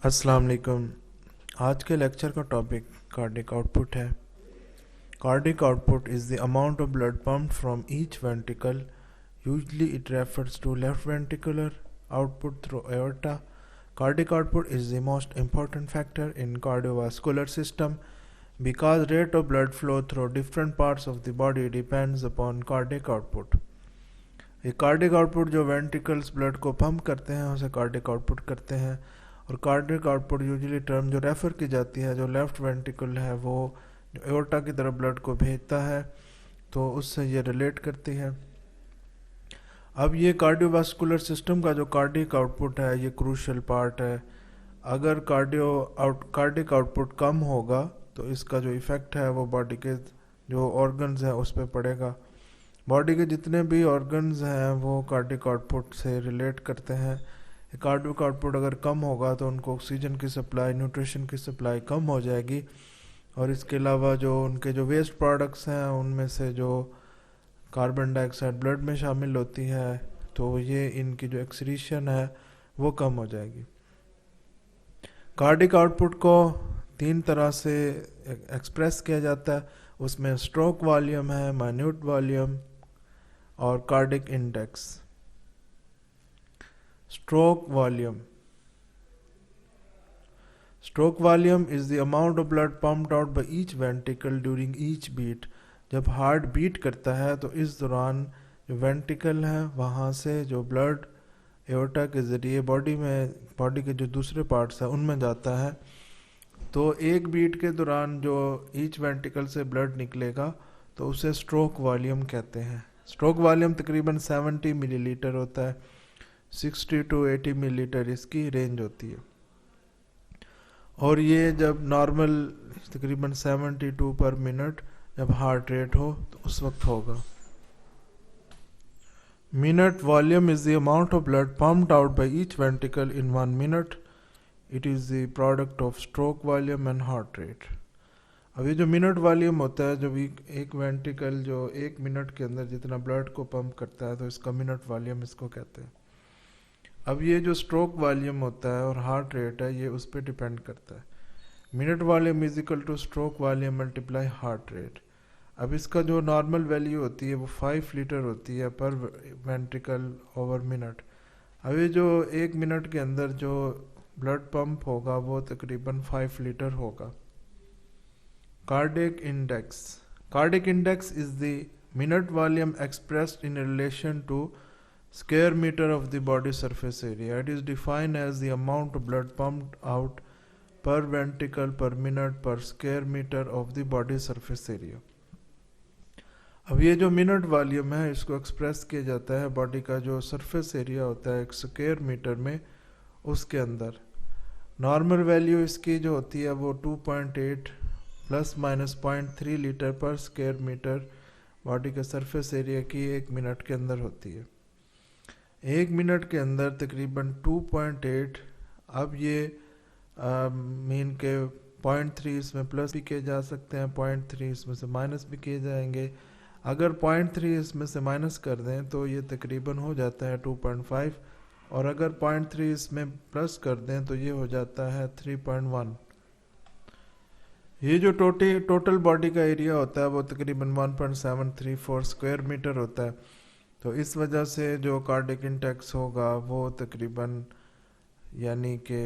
अस्सलाम वालेकुम। आज के लेक्चर का टॉपिक कार्डिक आउटपुट है। Cardiac output is the amount of blood pumped from each ventricle. Usually it refers to left ventricular output through aorta. Cardiac output is the most important factor in cardiovascular system because rate of blood flow through different parts of the body depends upon cardiac output. ये cardiac output जो ventricles blood को pump करते हैं उसे cardiac output करते हैं। और cardiac output usually term जो रेफ़र की जाती है, जो लेफ़्ट वेंट्रिकल है वो जो एओर्टा की तरफ ब्लड को भेजता है, तो उससे ये रिलेट करती है। अब ये कार्डियोवास्कुलर सिस्टम का जो कार्डिक आउटपुट है ये क्रूशियल पार्ट है। अगर कार्डिक आउटपुट कम होगा तो इसका जो इफ़ेक्ट है वो बॉडी के जो ऑर्गन्स हैं उस पर पड़ेगा। बॉडी के जितने भी ऑर्गन्स हैं वो कार्डिक आउटपुट से रिलेट करते हैं। कार्डिक आउटपुट अगर कम होगा तो उनको ऑक्सीजन की सप्लाई, न्यूट्रिशन की सप्लाई कम हो जाएगी। और इसके अलावा जो उनके जो वेस्ट प्रोडक्ट्स हैं उनमें से जो कार्बन डाइऑक्साइड ब्लड में शामिल होती है तो ये इनकी जो एक्सक्रीशन है वो कम हो जाएगी। कार्डिक आउटपुट को तीन तरह से एक्सप्रेस किया जाता है। उसमें स्ट्रोक वॉल्यूम है, माइन्यूट वॉल्यूम और cardiac index. Stroke volume. Stroke volume is the amount of blood pumped out by each ventricle during each beat. जब हार्ट बीट करता है तो इस दौरान जो वेंट्रिकल है वहाँ से जो ब्लड एओर्टा के ज़रिए बॉडी के जो दूसरे पार्ट्स हैं उनमें जाता है। तो एक बीट के दौरान जो ईच वेंट्रिकल से ब्लड निकलेगा तो उसे स्ट्रोक वॉल्यूम कहते हैं। स्ट्रोक वॉल्यूम तकरीबन 70 मिलीलीटर होता है। 60 to 80 मिलीलीटर इसकी रेंज होती है। और ये जब नॉर्मल तकरीबन 72 पर मिनट जब हार्ट रेट हो तो उस वक्त होगा। Minute volume is the amount of blood pumped out by each ventricle in 1 minute. It is the product of stroke volume and heart rate. अब ये जो मिनट वॉल्यूम होता है, जब एक वेंट्रिकल जो 1 मिनट के अंदर जितना ब्लड को पंप करता है तो इसका मिनट वॉल्यूम इसको कहते हैं। अब ये जो स्ट्रोक वॉल्यूम होता है और हार्ट रेट है ये उस पर डिपेंड करता है। Minute volume is equal two stroke volume multiply heart rate. अब इसका जो नॉर्मल वैल्यू होती है वो 5 लीटर होती है पर वेंट्रिकल ओवर मिनट। अब ये जो 1 मिनट के अंदर जो ब्लड पंप होगा वो तकरीबन 5 लीटर होगा। Cardiac index. Cardiac index is the minute volume expressed in relation to square meter of the body surface area. It is defined as the amount of blood pumped out per ventricle per minute per square meter of the body surface area. अब ये जो minute volume है इसको express किया जाता है body का जो सरफेस एरिया होता है 1 स्क्वायर मीटर में, उसके अंदर। नॉर्मल वैल्यू इसकी जो होती है वो 2.8 प्लस माइनस 0.3 लीटर पर स्क्वायर मीटर बॉडी के सरफेस एरिया की 1 मिनट के अंदर होती है। 1 मिनट के अंदर तकरीबन 2.8। अब ये मीन के 0.3 इसमें प्लस भी किए जा सकते हैं, 0.3 इसमें से माइनस भी किए जाएंगे। अगर 0.3 इसमें से माइनस कर दें तो ये तकरीबन हो जाता है 2.5, और अगर 0.3 इसमें प्लस कर दें तो ये हो जाता है 3.1। ये जो टोटल बॉडी का एरिया होता है वो तकरीबन 1.734 स्क्वायर मीटर होता है। तो इस वजह से जो कार्डिक इंडेक्स होगा वो तकरीबन यानी कि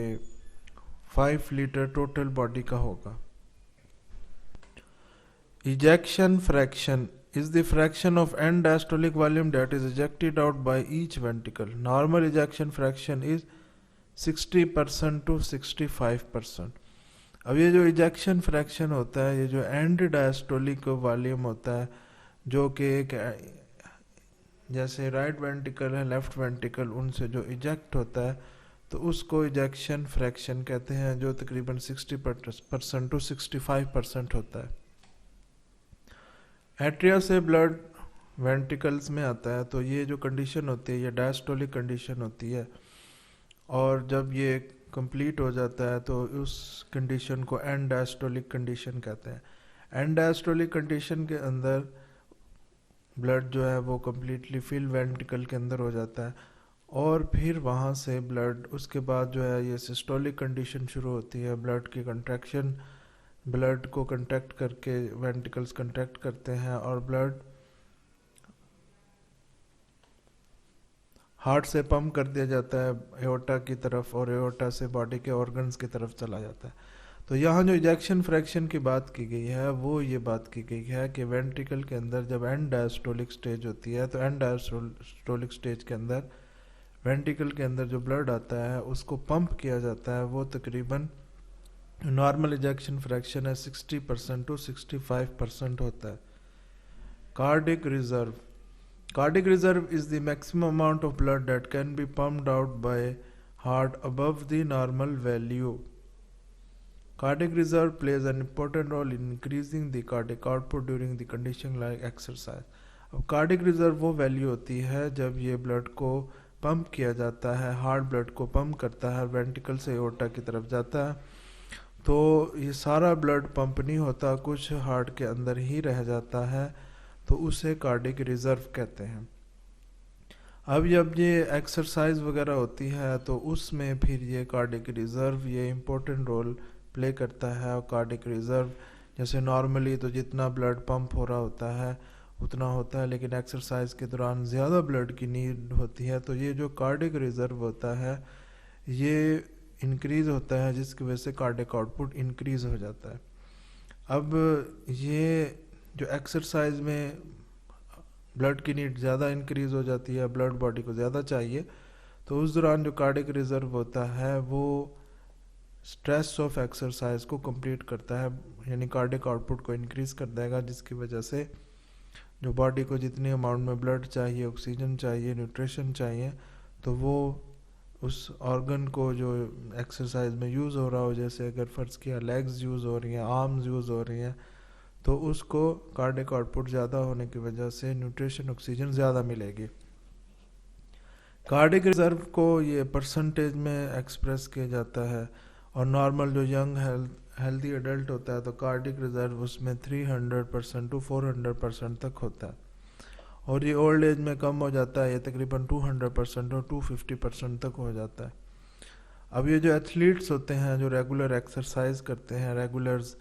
5 लीटर टोटल बॉडी का होगा। Ejection fraction is the fraction of and diastolic volume that is ejected out by each ventricle. Normal ejection fraction is 60% to 65%। अब ये जो इजेक्शन फ्रैक्शन होता है, ये जो एंड डायस्टोलिक वॉल्यूम होता है जो कि एक जैसे राइट वेंट्रिकल है, लेफ्ट वेंट्रिकल, उनसे जो इजेक्ट होता है तो उसको इजेक्शन फ्रैक्शन कहते हैं, जो तकरीबन 60% to 65% होता है। एट्रिया से ब्लड वेंट्रिकल्स में आता है तो ये जो कंडीशन होती है ये डायस्टोलिक कंडीशन होती है, और जब ये कंप्लीट हो जाता है तो उस कंडीशन को एंड डायस्टोलिक कंडीशन कहते हैं। एंड डायस्टोलिक कंडीशन के अंदर ब्लड जो है वो कम्प्लीटली फिल वेंट्रिकल के अंदर हो जाता है और फिर वहाँ से ब्लड, उसके बाद जो है ये सिस्टोलिक कंडीशन शुरू होती है, ब्लड की कंट्रैक्शन, ब्लड को कंट्रैक्ट करके वेंट्रिकल्स कंट्रैक्ट करते हैं और ब्लड हार्ट से पंप कर दिया जाता है एओर्टा की तरफ और एओर्टा से बॉडी के ऑर्गन्स की तरफ चला जाता है। तो यहाँ जो इजेक्शन फ्रैक्शन की बात की गई है वो ये बात की गई है कि वेंट्रिकल के अंदर जब एंड डायस्टोलिक स्टेज होती है तो एंड डायस्टोलिक स्टेज के अंदर वेंट्रिकल के अंदर जो ब्लड आता है उसको पंप किया जाता है, वो तकरीबन नॉर्मल इजेक्शन फ्रैक्शन है 60% टू 65% होता है। Cardiac reserve, cardiac reserve is the maximum amount of blood that can be pumped out by heart above the normal value. Cardiac reserve plays an important role in increasing the cardiac output during the condition like exercise. अब cardiac reserve वो value होती है जब ये blood को pump किया जाता है, हार्ट ब्लड को पंप करता है, वेंट्रिकल से एओर्टा की तरफ जाता है, तो ये सारा ब्लड पंप नहीं होता, कुछ हार्ट के अंदर ही रह जाता है, तो उसे कार्डिक रिजर्व कहते हैं। अब जब ये एक्सरसाइज वगैरह होती है तो उसमें फिर ये कार्डिक रिजर्व ये इम्पोर्टेंट रोल प्ले करता है। और कार्डिक रिजर्व जैसे नॉर्मली तो जितना ब्लड पंप हो रहा होता है उतना होता है, लेकिन एक्सरसाइज के दौरान ज़्यादा ब्लड की नीड होती है, तो ये जो कार्डिक रिजर्व होता है ये इंक्रीज़ होता है, जिसकी वजह से कार्डिक आउटपुट इंक्रीज़ हो जाता है। अब ये जो एक्सरसाइज में ब्लड की नीड ज़्यादा इंक्रीज़ हो जाती है, ब्लड बॉडी को ज़्यादा चाहिए, तो उस दौरान जो कार्डिक रिजर्व होता है वो स्ट्रेस ऑफ एक्सरसाइज को कंप्लीट करता है, यानी कार्डिक आउटपुट को इंक्रीज़ कर देगा, जिसकी वजह से जो बॉडी को जितनी अमाउंट में ब्लड चाहिए, ऑक्सीजन चाहिए, न्यूट्रिशन चाहिए, तो वो उस ऑर्गन को जो एक्सरसाइज में यूज़ हो रहा हो, जैसे अगर फ़र्ज़ किया लेग्स यूज़ हो रही हैं, आर्म्स यूज़ हो रही हैं, तो उसको कार्डिक आउटपुट ज़्यादा होने की वजह से न्यूट्रिशन ऑक्सीजन ज़्यादा मिलेगी। कार्डिक रिजर्व को ये परसेंटेज में एक्सप्रेस किया जाता है, और नॉर्मल जो यंग हेल्दी एडल्ट होता है तो कार्डिक रिजर्व उसमें 300% टू 400% तक होता है, और ये ओल्ड एज में कम हो जाता है, ये तकरीबन 200% और 250% तक हो जाता है। अब ये जो एथलीट्स होते हैं जो रेगुलर एक्सरसाइज करते हैं, रेगुलर्स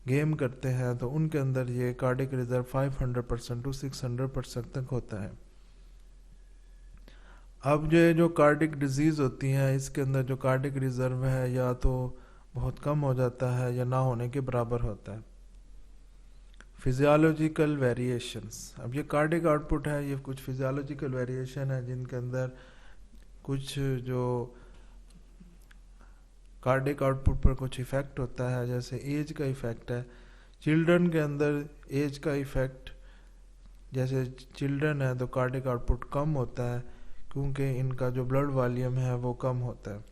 गेम करते हैं, तो उनके अंदर ये कार्डिक रिजर्व 500% टू 600% तक होता है। अब जो कार्डिक डिजीज़ होती हैं इसके अंदर जो कार्डिक रिजर्व है या तो बहुत कम हो जाता है या ना होने के बराबर होता है। फिजियोलॉजिकल वेरिएशंस, अब ये कार्डिक आउटपुट है, ये कुछ फिजियोलॉजिकल वेरिएशन है जिनके अंदर कुछ जो कार्डिक आउटपुट पर कुछ इफ़ेक्ट होता है, जैसे एज का इफ़ेक्ट है। चिल्ड्रन के अंदर एज का इफ़ेक्ट, जैसे चिल्ड्रन है तो कार्डिक आउटपुट कम होता है क्योंकि इनका जो ब्लड वॉल्यूम है वो कम होता है।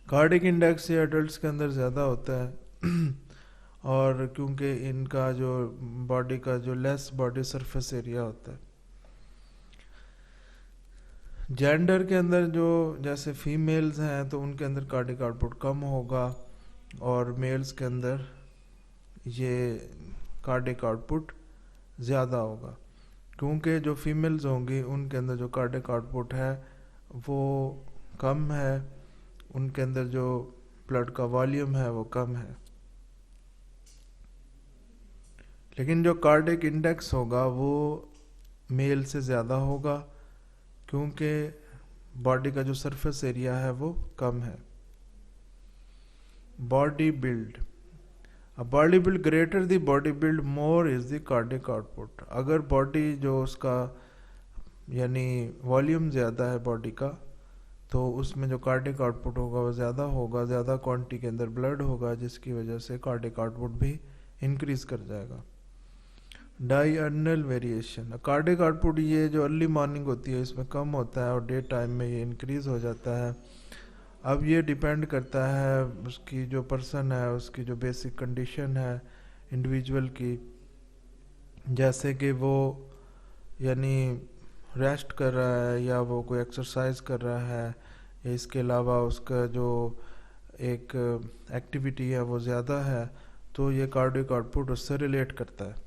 कार्डिक इंडेक्स ये एडल्ट्स के अंदर ज़्यादा होता है और क्योंकि इनका जो बॉडी का जो लेस बॉडी सरफेस एरिया होता है। जेंडर के अंदर जो जैसे फीमेल्स हैं तो उनके अंदर कार्डिक आउटपुट कम होगा, और मेल्स के अंदर ये कार्डिक आउटपुट ज़्यादा होगा, क्योंकि जो फीमेल्स होंगी उनके अंदर जो कार्डिक आउटपुट है वो कम है, उनके अंदर जो ब्लड का वॉल्यूम है वो कम है। लेकिन जो कार्डिक इंडेक्स होगा वो मेल से ज़्यादा होगा, क्योंकि बॉडी का जो सरफेस एरिया है वो कम है। Body build, body build greater the body build more is the cardiac output. अगर बॉडी जो उसका यानी वॉल्यूम ज़्यादा है बॉडी का, तो उसमें जो कार्डिक आउटपुट होगा वो ज़्यादा होगा, ज़्यादा क्वांटिटी के अंदर ब्लड होगा, जिसकी वजह से कार्डिक आउटपुट भी इंक्रीज़ कर जाएगा। डायर्नल वेरिएशन, कार्डिक आउटपुट ये जो अर्ली मॉर्निंग होती है इसमें कम होता है और डे टाइम में ये इंक्रीज़ हो जाता है। अब ये डिपेंड करता है उसकी जो पर्सन है उसकी जो बेसिक कंडीशन है इंडिविजुअल की, जैसे कि वो यानी रेस्ट कर रहा है या वो कोई एक्सरसाइज कर रहा है, या इसके अलावा उसका जो एक एक्टिविटी है वो ज़्यादा है, तो ये कार्डिक आउटपुट उससे रिलेट करता है।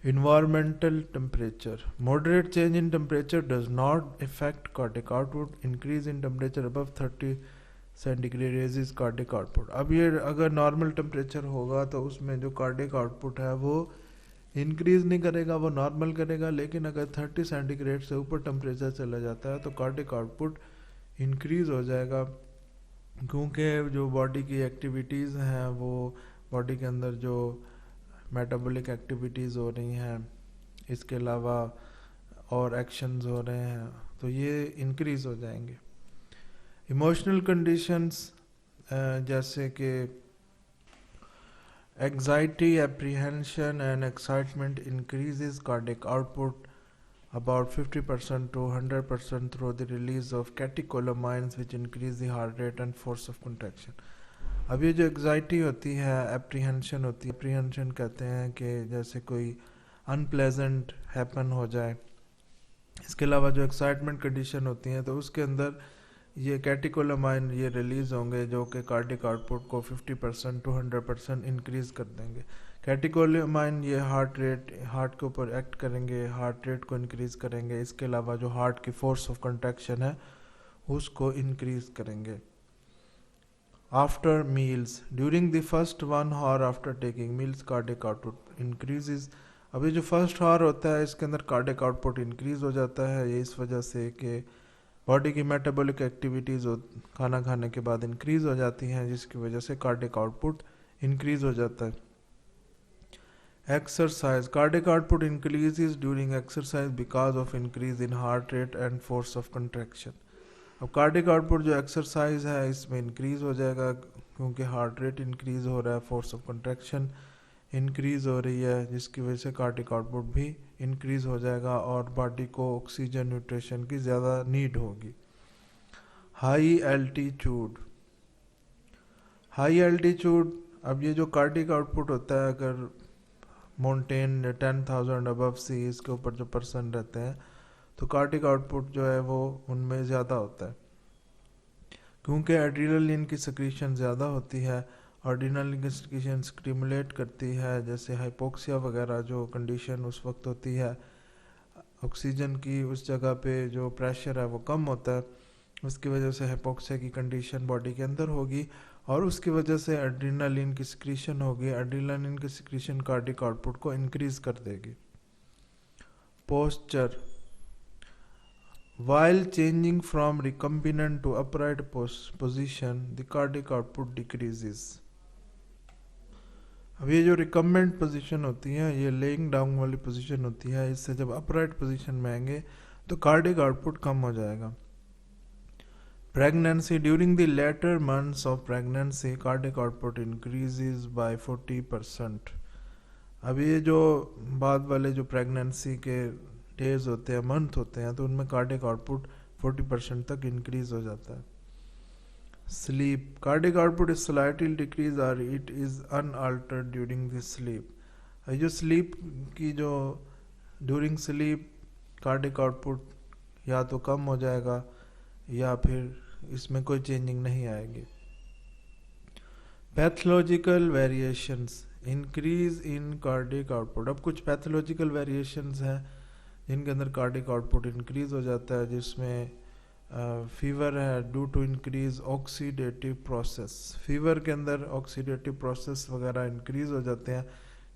Environmental temperature. Moderate change in temperature does not affect cardiac output. Increase in temperature above 30 centigrade raises cardiac output. अब ये अगर नॉर्मल टेम्परेचर होगा तो उसमें जो कार्डियक आउटपुट है वो इंक्रीज नहीं करेगा, वो नॉर्मल करेगा, लेकिन अगर 30 सेंटीग्रेड से ऊपर टेम्परेचर चला जाता है तो कार्डियक आउटपुट इंक्रीज हो जाएगा, क्योंकि जो बॉडी की एक्टिविटीज़ हैं वो बॉडी के अंदर जो मेटाबॉलिक एक्टिविटीज़ हो रही हैं, इसके अलावा और एक्शंस हो रहे हैं, तो ये इंक्रीज हो जाएंगे। इमोशनल कंडीशंस जैसे कि anxiety, apprehension and excitement increases cardiac output about 50% to 100% through the release of catecholamines which increase the heart rate and force of contraction. अब ये जो एग्जाइटी होती है, एप्रीहेंशन होती है, एप्रीहेंशन कहते हैं कि जैसे कोई अनप्लेजेंट हैपन हो जाए। इसके अलावा जो एक्साइटमेंट कंडीशन होती है तो उसके अंदर ये कैटेकोलामाइन ये रिलीज होंगे जो कि कार्डियक आउटपुट को 50% टू 100% इंक्रीज कर देंगे। कैटेकोलामाइन ये हार्ट के ऊपर एक्ट करेंगे, हार्ट रेट को इंक्रीज करेंगे, इसके अलावा जो हार्ट की फोर्स ऑफ कंट्रैक्शन है उसको इंक्रीज करेंगे। After meals, during the first 1 hour after taking meals cardiac output increases. अभी जो फर्स्ट हावर होता है इसके अंदर कार्डियक आउटपुट इंक्रीज हो जाता है, ये इस वजह से कि बॉडी की मेटाबॉलिक एक्टिविटीज़ खाना खाने के बाद इंक्रीज हो जाती हैं, जिसकी वजह से कार्डियक आउटपुट इंक्रीज हो जाता है। Exercise, cardiac output increases during exercise because of increase in heart rate and force of contraction. अब कार्डियक आउटपुट जो एक्सरसाइज है इसमें इंक्रीज हो जाएगा क्योंकि हार्ट रेट इंक्रीज हो रहा है, फोर्स ऑफ कंट्रैक्शन इंक्रीज हो रही है, जिसकी वजह से कार्डियक आउटपुट भी इंक्रीज हो जाएगा और बॉडी को ऑक्सीजन न्यूट्रिशन की ज़्यादा नीड होगी। हाई एल्टीट्यूड, अब ये जो कार्डियक आउटपुट होता है, अगर माउंटेन 10,000 अबव सी इसके ऊपर जो पर्सन रहते हैं तो कार्डियक आउटपुट जो है वो उनमें ज़्यादा होता है, क्योंकि एड्रेनालिन की सिक्रीशन ज़्यादा होती है। एड्रेनालिन की सिक्रीशन स्टिमुलेट करती है, जैसे हाइपोक्सिया वगैरह जो कंडीशन उस वक्त होती है, ऑक्सीजन की उस जगह पे जो प्रेशर है वो कम होता है, उसकी वजह से हाइपोक्सिया की कंडीशन बॉडी के अंदर होगी और उसकी वजह से एड्रेनालिन की सिक्रीशन होगी। एड्रेनालिन की सिक्रीशन कार्डियक आउटपुट को इंक्रीज कर देगी। Posture, while changing from recumbent to upright position the cardiac output decreases। अब ये जो रिकम्बेंट पोजीशन होती है ये लेइंग डाउन वाली पोजीशन होती है, इससे जब अपराइट पोजीशन में आएंगे तो कार्डियक आउटपुट कम हो जाएगा। Pregnancy, during the later months of pregnancy cardiac output increases by 40%। अब ये जो बाद वाले जो प्रेगनेंसी के डेज होते हैं, मंथ होते हैं, तो उनमें कार्डियक आउटपुट 40% तक इंक्रीज हो जाता है। Sleep, cardiac output is slightly decrease और it is unaltered during the sleep. जो स्लीप की जो ड्यूरिंग स्लीप कार्डियक आउटपुट या तो कम हो जाएगा या फिर इसमें कोई चेंजिंग नहीं आएगी। Pathological variations, increase in cardiac output. अब कुछ पैथोलॉजिकल वेरिएशंस हैं जिनके अंदर कार्डियक आउटपुट इंक्रीज हो जाता है, जिसमें फीवर है due to increase oxidative process. Fever के अंदर ऑक्सीडेटिव प्रोसेस वगैरह इंक्रीज हो जाते हैं,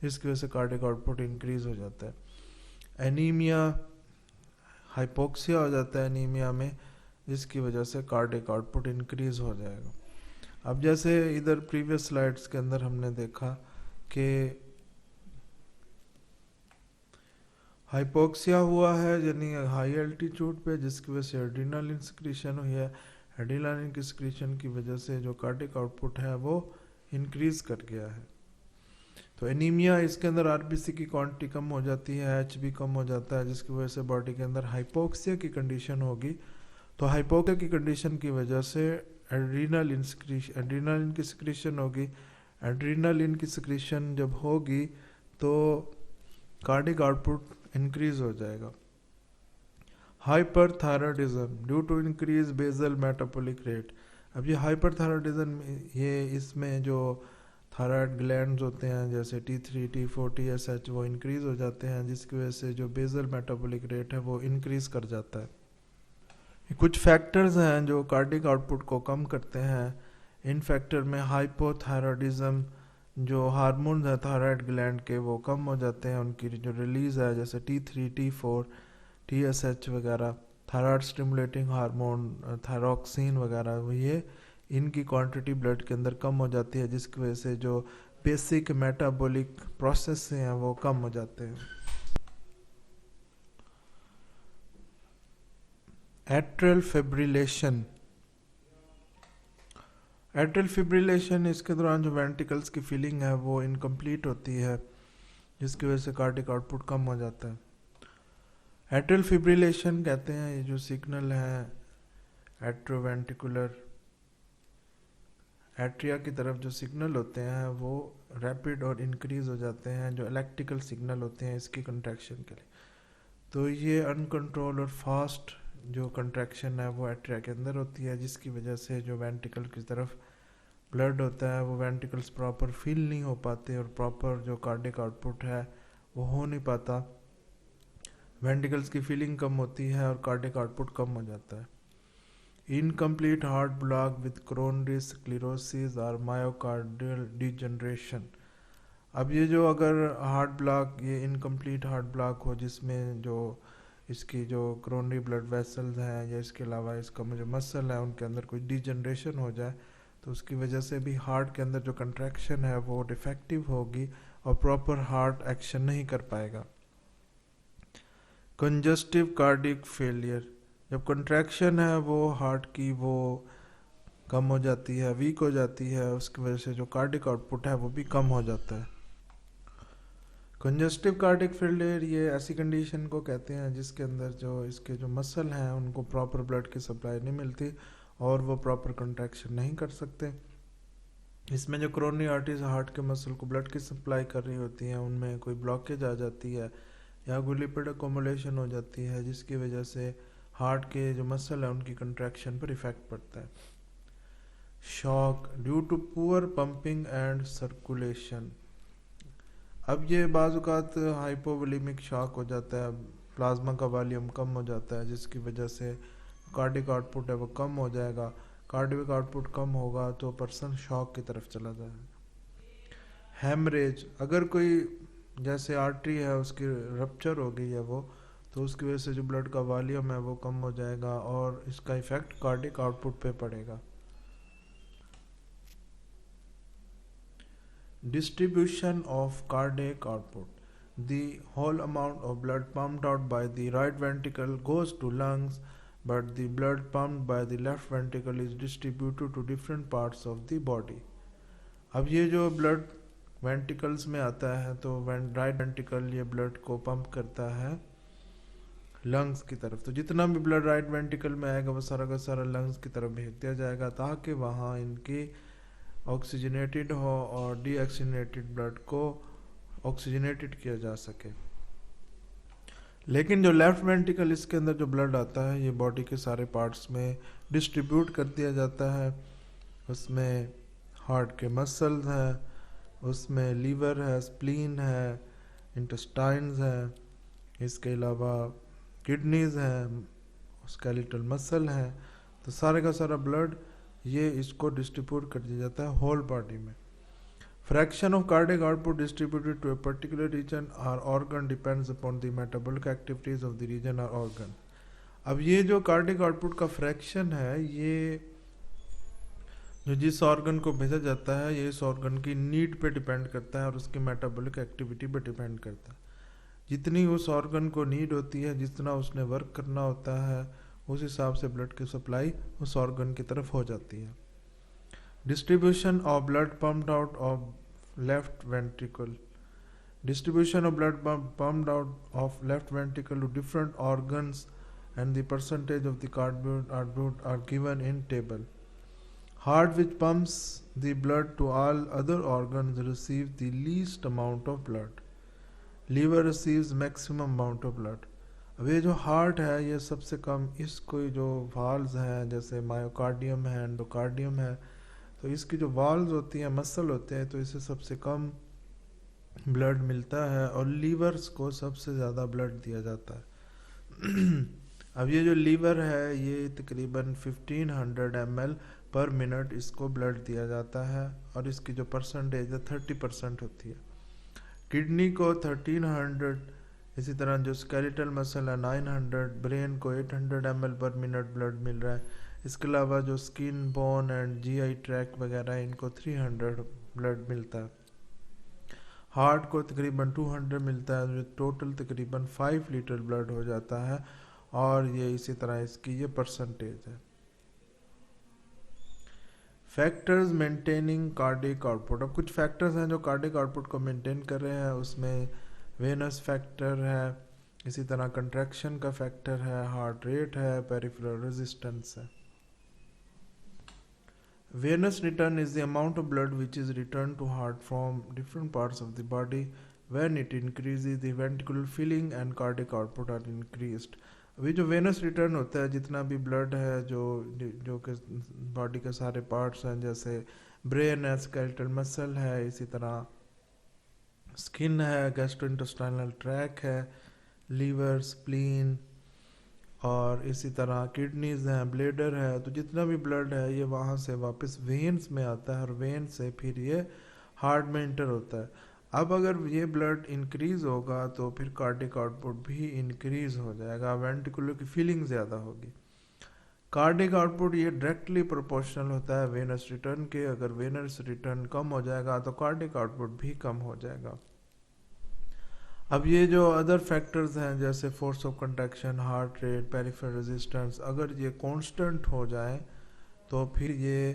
जिसकी वजह से कार्डियक आउटपुट इंक्रीज हो जाता है। एनीमिया, हाइपोक्सिया हो जाता है एनीमिया में, जिसकी वजह से कार्डियक आउटपुट इंक्रीज हो जाएगा। अब जैसे इधर प्रीवियस स्लाइड्स के अंदर हमने देखा कि हाइपोक्सिया हुआ है यानी हाई एल्टीट्यूड पे, जिसकी वजह से एड्रेनालिन सिक्रीशन हुई है। एड्रेनालिन की सिक्रीशन की वजह से जो कार्डियक आउटपुट है वो इंक्रीज कर गया है। तो एनीमिया, इसके अंदर आरबीसी की क्वांटिटी कम हो जाती है, एचबी कम हो जाता है, जिसकी वजह से बॉडी के अंदर हाइपोक्सिया की कंडीशन होगी। तो हाइपोक्सिया की कंडीशन की वजह से एड्रेनालिन की सिक्रीशन होगी। एड्रेनालिन की सिक्रीशन जब होगी तो कार्डियक आउटपुट इंक्रीज हो जाएगा। Hyperthyroidism, due to increase basal metabolic rate. अब ये हाइपरथायरॉयडिज्म, ये इसमें जो थायराइड ग्लैंड्स होते हैं जैसे T3, T4, TSH वो इंक्रीज हो जाते हैं, जिसकी वजह से जो बेसल मेटाबॉलिक रेट है वो इंक्रीज कर जाता है। कुछ फैक्टर्स हैं जो कार्डिक आउटपुट को कम करते हैं। इन फैक्टर में हाइपोथायरॉयडिज्म, जो हार्मोन्स हैं थायराइड ग्लैंड के वो कम हो जाते हैं, उनकी जो रिलीज है जैसे T3, T4, TSH वगैरह, थायराइड स्टिमुलेटिंग हार्मोन, थायरॉक्सिन वगैरह, वो ये इनकी क्वांटिटी ब्लड के अंदर कम हो जाती है, जिसकी वजह से जो बेसिक मेटाबॉलिक प्रोसेस हैं वो कम हो जाते हैं। एट्रियल फिब्रिलेशन, एट्रियल फिब्रिलेशन इसके दौरान जो वेंट्रिकल्स की फीलिंग है वो इनकम्प्लीट होती है, जिसकी वजह से कार्डिक आउटपुट कम हो जाता है। एट्रियल फिब्रिलेशन कहते हैं ये जो सिग्नल है एट्रोवेंट्रिकुलर एट्रिया की तरफ जो सिग्नल होते हैं वो रैपिड और इंक्रीज हो जाते हैं, जो इलेक्ट्रिकल सिग्नल होते हैं इसकी कंट्रैक्शन के लिए। तो ये अनकंट्रोल और फास्ट जो कंट्रैक्शन है वो एट्रिया के अंदर होती है, जिसकी वजह से जो वेंट्रिकल की तरफ ब्लड होता है वो वेंट्रिकल्स प्रॉपर फील नहीं हो पाते और प्रॉपर जो कार्डिक आउटपुट है वो हो नहीं पाता। वेंट्रिकल्स की फीलिंग कम होती है और कार्डिक आउटपुट कम हो जाता है। Incomplete heart block with coronary sclerosis और मायोकार्डियल डिजनरेशन। अब ये जो अगर हार्ट ब्लॉक, ये इनकम्प्लीट हार्ट ब्लॉक हो जिसमें जो इसकी जो कोरोनरी ब्लड वेसल्स हैं या इसके अलावा इसका जो मसल है उनके अंदर कोई डिजनरेशन हो जाए तो उसकी वजह से भी हार्ट के अंदर जो कंट्रैक्शन है वो डिफेक्टिव होगी और प्रॉपर हार्ट एक्शन नहीं कर पाएगा। कंजस्टिव कार्डिक फेलियर, जब कंट्रैक्शन है वो हार्ट की वो कम हो जाती है, वीक हो जाती है, उसकी वजह से जो कार्डिक आउटपुट है वो भी कम हो जाता है। कंजस्टिव कार्डिक फेलियर ये ऐसी कंडीशन को कहते हैं जिसके अंदर जो इसके जो मसल हैं उनको प्रॉपर ब्लड की सप्लाई नहीं मिलती और वो प्रॉपर कंट्रैक्शन नहीं कर सकते। इसमें जो कोरोनरी आर्टरीज हार्ट के मसल को ब्लड की सप्लाई कर रही होती हैं उनमें कोई ब्लॉकेज आ जाती है या कोई लिपिड अकोमुलेशन हो जाती है, जिसकी वजह से हार्ट के जो मसल है उनकी कंट्रैक्शन पर इफेक्ट पड़ता है। Shock due to poor pumping and circulation, अब ये बाज़-औक़ात हाइपोवोलेमिक शॉक हो जाता है, प्लाज्मा का वॉल्यूम कम हो जाता है, जिसकी वजह से कार्डिक आउटपुट है वो कम हो जाएगा। कार्डिक आउटपुट कम होगा तो पर्सन शॉक की तरफ चला जाएगा। हेमरेज, अगर कोई जैसे आर्टरी है उसकी रप्चर हो गई है वो, तो उसकी वजह से जो ब्लड का वॉल्यूम है वो कम हो जाएगा और इसका इफेक्ट कार्डिक आउटपुट पे पड़ेगा। Distribution of cardiac output, the whole amount of blood pumped out by the right ventricle goes to lungs, but the blood pumped by the left ventricle is distributed to different parts of the body. अब ये जो blood ventricles में आता है तो right ventricle ये blood को pump करता है लंग्स की तरफ, तो जितना भी ब्लड राइट वेंट्रिकल में आएगा वो सारा का सारा लंग्स की तरफ भेज दिया जाएगा ताकि वहाँ इनकी ऑक्सीजनेटेड हो और डीऑक्सीजनेटेड ब्लड को ऑक्सीजनेटेड किया जा सके। लेकिन जो लेफ्ट वेंट्रिकल इसके अंदर जो ब्लड आता है ये बॉडी के सारे पार्ट्स में डिस्ट्रीब्यूट कर दिया जाता है। उसमें हार्ट के मसल्स हैं, उसमें लीवर है, स्प्लीन है, इंटेस्टाइन्स हैं, इसके अलावा किडनीज हैं, स्केलेटल मसल हैं, तो सारे का सारा ब्लड ये इसको डिस्ट्रीब्यूट कर दिया जाता है होल बॉडी में। Fraction of cardiac output distributed to a particular region और organ depends upon the metabolic activities of the region और ऑर्गन। अब ये जो कार्डिक आउटपुट का फ्रैक्शन है ये जो जिस ऑर्गन को भेजा जाता है ये इस ऑर्गन की नीड पे डिपेंड करता है और उसकी मेटाबॉलिक एक्टिविटी पे डिपेंड करता है। जितनी उस ऑर्गन को नीड होती है, जितना उसने वर्क करना होता है, उस हिसाब से ब्लड की सप्लाई उस ऑर्गन की तरफ हो जाती है। Distribution of blood pumped out of left ventricle, distribution of blood pumped out of left ventricle to different organs and the percentage of the cardiac are given in table. Heart which pumps the blood to all other organs receives the least amount of blood. Liver receives maximum amount of blood. अब ये जो heart है ये सबसे कम, इसको जो valves हैं जैसे मायोकार्डियम है, एंडोकार्डियम है, तो इसकी जो वॉल्स होती हैं, मसल होते हैं, तो इसे सबसे कम ब्लड मिलता है और लीवर्स को सबसे ज़्यादा ब्लड दिया जाता है। अब ये जो लीवर है ये तकरीबन 1500 ml पर मिनट इसको ब्लड दिया जाता है और इसकी जो परसेंटेज है 30% होती है। किडनी को 1300, इसी तरह जो स्केलेटल मसल है 900, ब्रेन को 800 ml पर मिनट ब्लड मिल रहा है। इसके अलावा जो skin, bone and GI tract वगैरह इनको 300 ब्लड मिलता है। हार्ट को तकरीबन 200 मिलता है, जो टोटल तकरीबन 5 लीटर ब्लड हो जाता है और ये इसी तरह इसकी ये परसेंटेज है। Factors maintaining cardiac output. अब कुछ फैक्टर्स हैं जो कार्डिक आउटपुट को मेंटेन कर रहे हैं, उसमें वेनस फैक्टर है, इसी तरह कंट्रैक्शन का फैक्टर है, हार्ट रेट है, पेरिफेरल रेजिस्टेंस है। Venous return is the amount of blood which is returned to heart from different parts of the body. When it increases, the ventricular filling and cardiac output are increased. अभी जो Venus return होता है, जितना भी blood है जो जो कि बॉडी के सारे पार्ट्स हैं, जैसे ब्रेन है, स्केलेटल मसल है, इसी तरह स्किन है, गैस्ट्रोइंटेस्टाइनल ट्रैक है, लीवर, स्प्लीन और इसी तरह किडनीज हैं, ब्लेडर है, तो जितना भी ब्लड है ये वहाँ से वापस वेन्स में आता है और वेन से फिर ये हार्ट में इंटर होता है। अब अगर ये ब्लड इंक्रीज होगा तो फिर कार्डिक आउटपुट भी इंक्रीज हो जाएगा, वेंट्रिकुलर की फीलिंग ज़्यादा होगी। कार्डिक आउटपुट ये डायरेक्टली प्रोपोर्शनल होता है वेनस रिटर्न के। अगर वेनस रिटर्न कम हो जाएगा तो कार्डिक आउटपुट भी कम हो जाएगा। अब ये जो अदर फैक्टर्स हैं जैसे force of contraction, heart rate, peripheral resistance, अगर ये कांस्टेंट हो जाए तो फिर ये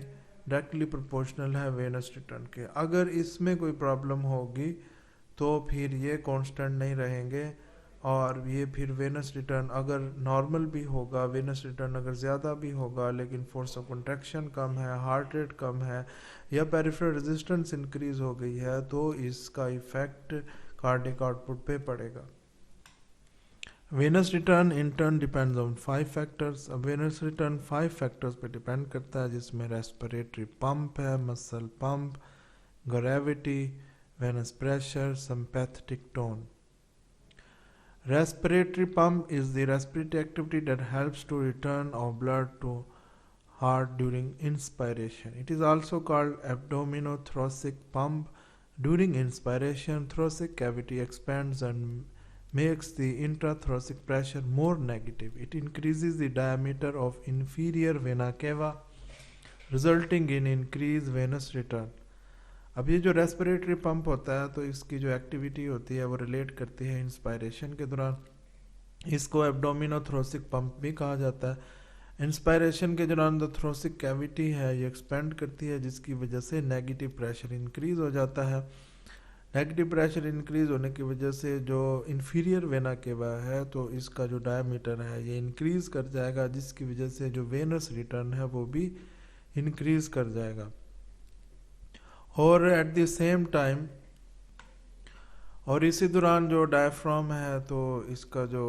डायरेक्टली प्रोपोर्शनल है वेनस रिटर्न के। अगर इसमें कोई प्रॉब्लम होगी तो फिर ये कांस्टेंट नहीं रहेंगे और ये फिर वेनस रिटर्न अगर नॉर्मल भी होगा, वेनस रिटर्न अगर ज़्यादा भी होगा लेकिन फोर्स ऑफ कंट्रैक्शन कम है, हार्ट रेट कम है या पेरिफेरल रेजिस्टेंस इंक्रीज हो गई है, तो इसका इफेक्ट कार्डिक आउटपुट पे पड़ेगा। Venus return in turn depends on 5 factors. अब वेनस रिटर्न 5 फैक्टर्स पे डिपेंड करता है, जिसमें रेस्पिरेटरी पंप है, muscle pump, gravity, venous pressure, sympathetic tone. Respiratory pump is the respiratory activity that helps to return of blood to heart during inspiration. It is also called abdominothoracic pump. During inspiration, thoracic cavity expands and makes the intrathoracic pressure more negative. It increases the diameter of inferior vena cava, resulting in increased venous return. अब ये जो respiratory pump होता है तो इसकी जो activity होती है वो रिलेट करती है इंस्पायरेशन के दौरान। इसको एब्डोमिनोथोरेसिक पंप भी कहा जाता है। इंस्पायरेशन के दौरान जो थोरेसिक कैविटी है ये एक्सपेंड करती है, जिसकी वजह से नेगेटिव प्रेशर इंक्रीज हो जाता है। नेगेटिव प्रेशर इंक्रीज होने की वजह से जो इन्फीरियर वेना केवा है तो इसका जो डायमीटर है ये इंक्रीज कर जाएगा, जिसकी वजह से जो वेनस रिटर्न है वो भी इंक्रीज कर जाएगा। और एट द सेम टाइम और इसी दौरान जो डायफ्राम है तो इसका जो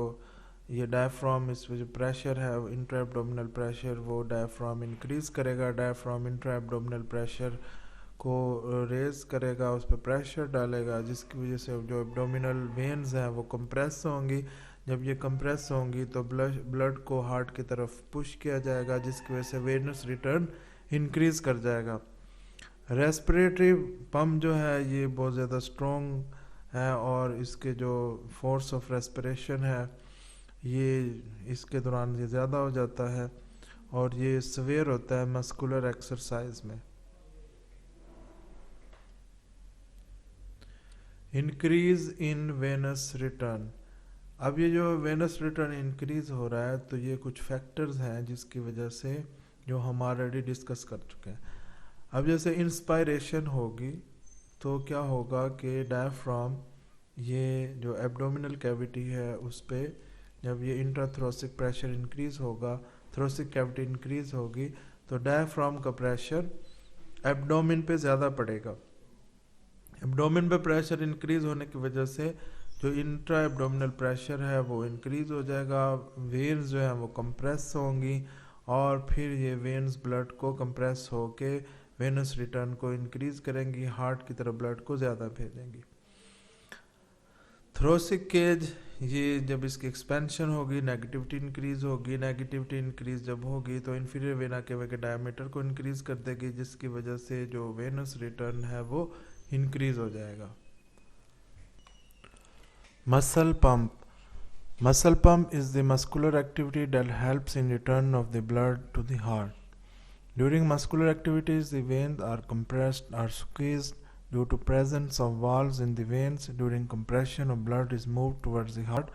ये डायफ्राम, इसमें जो प्रेशर है इंट्रा एब्डोमिनल प्रेशर, वो डायफ्राम इंक्रीज करेगा। डायफ्राम इंट्रा एब्डोमिनल प्रेशर को रेज करेगा, उस पर प्रेशर डालेगा, जिसकी वजह से जो एब्डोमिनल वेन्स हैं वो कंप्रेस होंगी। जब ये कंप्रेस होंगी तो ब्लड को हार्ट की तरफ पुश किया जाएगा, जिसकी वजह से वेनस रिटर्न इंक्रीज कर जाएगा। रेस्पिरेटरी पम्प जो है ये बहुत ज़्यादा स्ट्रॉन्ग है और इसके जो फोर्स ऑफ रेस्पिरेशन है ये इसके दौरान ये ज़्यादा हो जाता है और ये सवेयर होता है मस्कुलर एक्सरसाइज में। Increase in Venus return. अब ये जो वेनस रिटर्न इंक्रीज हो रहा है तो ये कुछ फैक्टर्स हैं जिसकी वजह से जो हम ऑलरेडी डिस्कस कर चुके हैं। अब जैसे इंस्पायरेशन होगी तो क्या होगा कि डायफ्राम ये जो एब्डोमिनल कैविटी है उस पर जब ये इंट्राथोरेसिक प्रेशर इंक्रीज होगा, थोरेसिक कैविटी इंक्रीज होगी तो डायफ्राम का प्रेशर एब्डोमिन पे ज़्यादा पड़ेगा। एब्डोमिन पे प्रेशर इंक्रीज होने की वजह से जो इंट्रा एब्डोमिनल प्रेशर है वो इंक्रीज हो जाएगा, वेन्स जो है वो कंप्रेस होंगी और फिर ये वेन्स ब्लड को कंप्रेस होके वेनस रिटर्न को इंक्रीज करेंगी, हार्ट की तरफ ब्लड को ज़्यादा भेजेंगी। थोरेसिक केज, ये जब इसकी एक्सपेंशन होगी नेगेटिविटी इंक्रीज होगी, नेगेटिविटी इंक्रीज जब होगी तो इंफीरियर वेना केवा के डायमीटर को इंक्रीज कर देगी, जिसकी वजह से जो वेनस रिटर्न है वो इंक्रीज हो जाएगा। Muscle pump, muscle pump is the muscular activity that helps in return of the blood to the heart. During muscular activities, the veins are compressed or squeezed due to presence of valves in the veins. During compression of blood is moved towards the heart.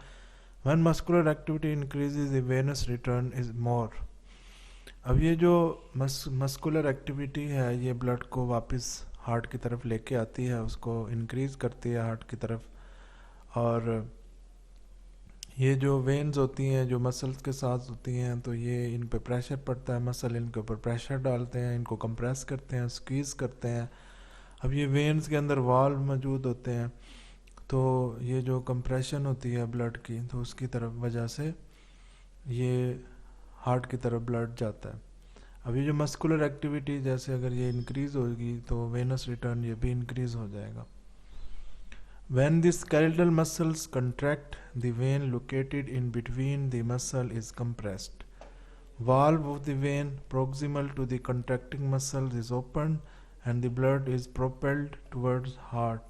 When muscular activity increases, the venous return is more. अब ये जो muscular activity है ये blood को वापस heart की तरफ लेके आती है, उसको इंक्रीज करती है हार्ट की तरफ। और ये जो वेन्स होती हैं जो मसल्स के साथ होती हैं, तो ये इन पे प्रेशर पड़ता है, मसल इनके ऊपर प्रेशर डालते हैं, इनको कंप्रेस करते हैं, स्क्वीज़ करते हैं। अब ये वेन्स के अंदर वाल्व मौजूद होते हैं, तो ये जो कंप्रेशन होती है ब्लड की, तो उसकी तरफ वजह से ये हार्ट की तरफ ब्लड जाता है। अब ये जो मस्कुलर एक्टिविटी जैसे अगर ये इंक्रीज़ होगी तो वेनस रिटर्न ये भी इंक्रीज़ हो जाएगा। When the skeletal muscles contract, the vein located in between the muscle is compressed. Valve of the vein proximal to the contracting muscles is opened and the blood is propelled towards heart.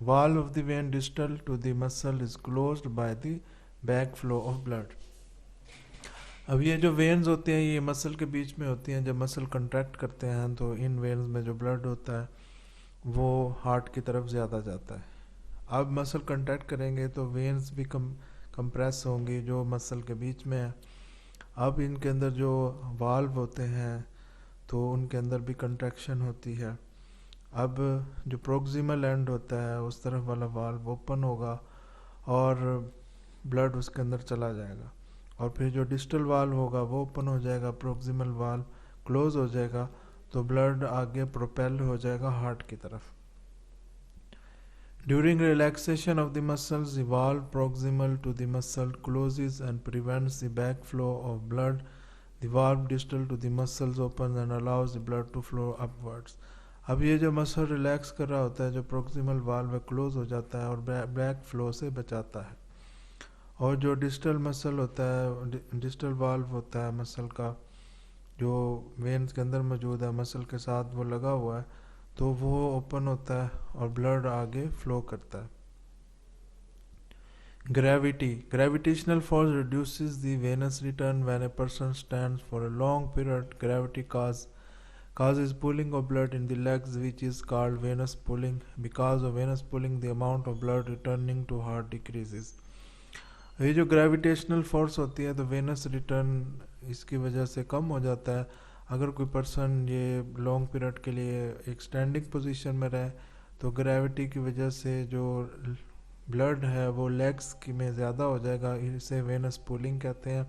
Valve of the vein distal to the muscle is closed by the backflow of blood. अब ये जो veins होते हैं ये muscle के बीच में होती हैं, जब मसल कंट्रैक्ट करते हैं तो इन वेन्स में जो ब्लड होता है वो हार्ट की तरफ ज़्यादा जाता है। अब मसल कंट्रैक्ट करेंगे तो वेन्स भी कंप्रेस होंगी जो मसल के बीच में है। अब इनके अंदर जो वाल्व होते हैं तो उनके अंदर भी कंट्रैक्शन होती है। अब जो प्रोक्सिमल एंड होता है उस तरफ वाला वाल्व ओपन होगा और ब्लड उसके अंदर चला जाएगा, और फिर जो डिस्टल वाल्व होगा वो ओपन हो जाएगा, प्रोक्सिमल वाल्व क्लोज हो जाएगा, तो ब्लड आगे प्रोपेल हो जाएगा हार्ट की तरफ। During relaxation of the muscles, the valve proximal to the muscle closes and prevents the backflow of blood. The valve distal to the muscles opens and allows the blood to flow upwards. अब ये जो muscle relax कर रहा होता है, जो proximal valve है close हो जाता है और बैक फ्लो से बचाता है, और जो डिस्टल मसल होता है, डिस्टल वाल्व होता है मसल का जो वेन्स के अंदर मौजूद है, मसल के साथ वो लगा हुआ है, तो वो ओपन होता है और ब्लड आगे फ्लो करता है। Gravity, gravitational force reduces the venous return when a person stands for a long period. Gravity causes pulling of blood in the legs, which is called venous pulling. Because of venous pulling, the amount of blood returning to heart decreases. ये जो gravitational force होती है तो Venus return इसकी वजह से कम हो जाता है। अगर कोई पर्सन ये लॉन्ग पीरियड के लिए एक स्टैंडिंग पोजीशन में रहे तो ग्रेविटी की वजह से जो ब्लड है वो लेग्स की में ज़्यादा हो जाएगा, इसे वेनस पुलिंग कहते हैं।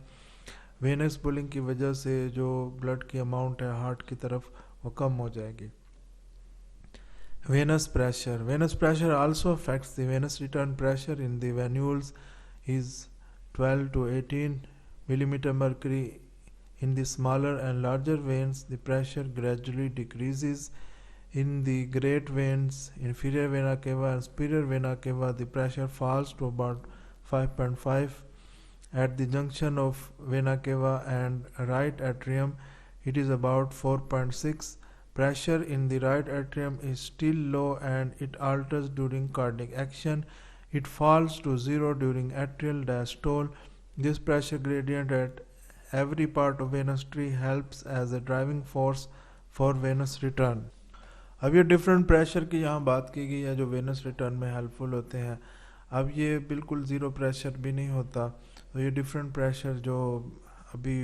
वेनस पुलिंग की वजह से जो ब्लड की अमाउंट है हार्ट की तरफ वो कम हो जाएगी। Venous pressure also affects the Venus return. Pressure in the venules is 12 to 18 millimeter mercury. In the smaller and larger veins, the pressure gradually decreases. In the great veins, inferior vena cava and superior vena cava, the pressure falls to about 5.5. At the junction of vena cava and right atrium, it is about 4.6. Pressure in the right atrium is still low and it alters during cardiac action. It falls to 0 during atrial diastole. This pressure gradient at every part of venous tree helps as a driving force for venous return. अब ये different pressure की यहाँ बात की गई है जो Venus return में हेल्पफुल होते हैं। अब ये बिल्कुल ज़ीरो प्रेशर भी नहीं होता, तो ये डिफरेंट प्रेशर जो अभी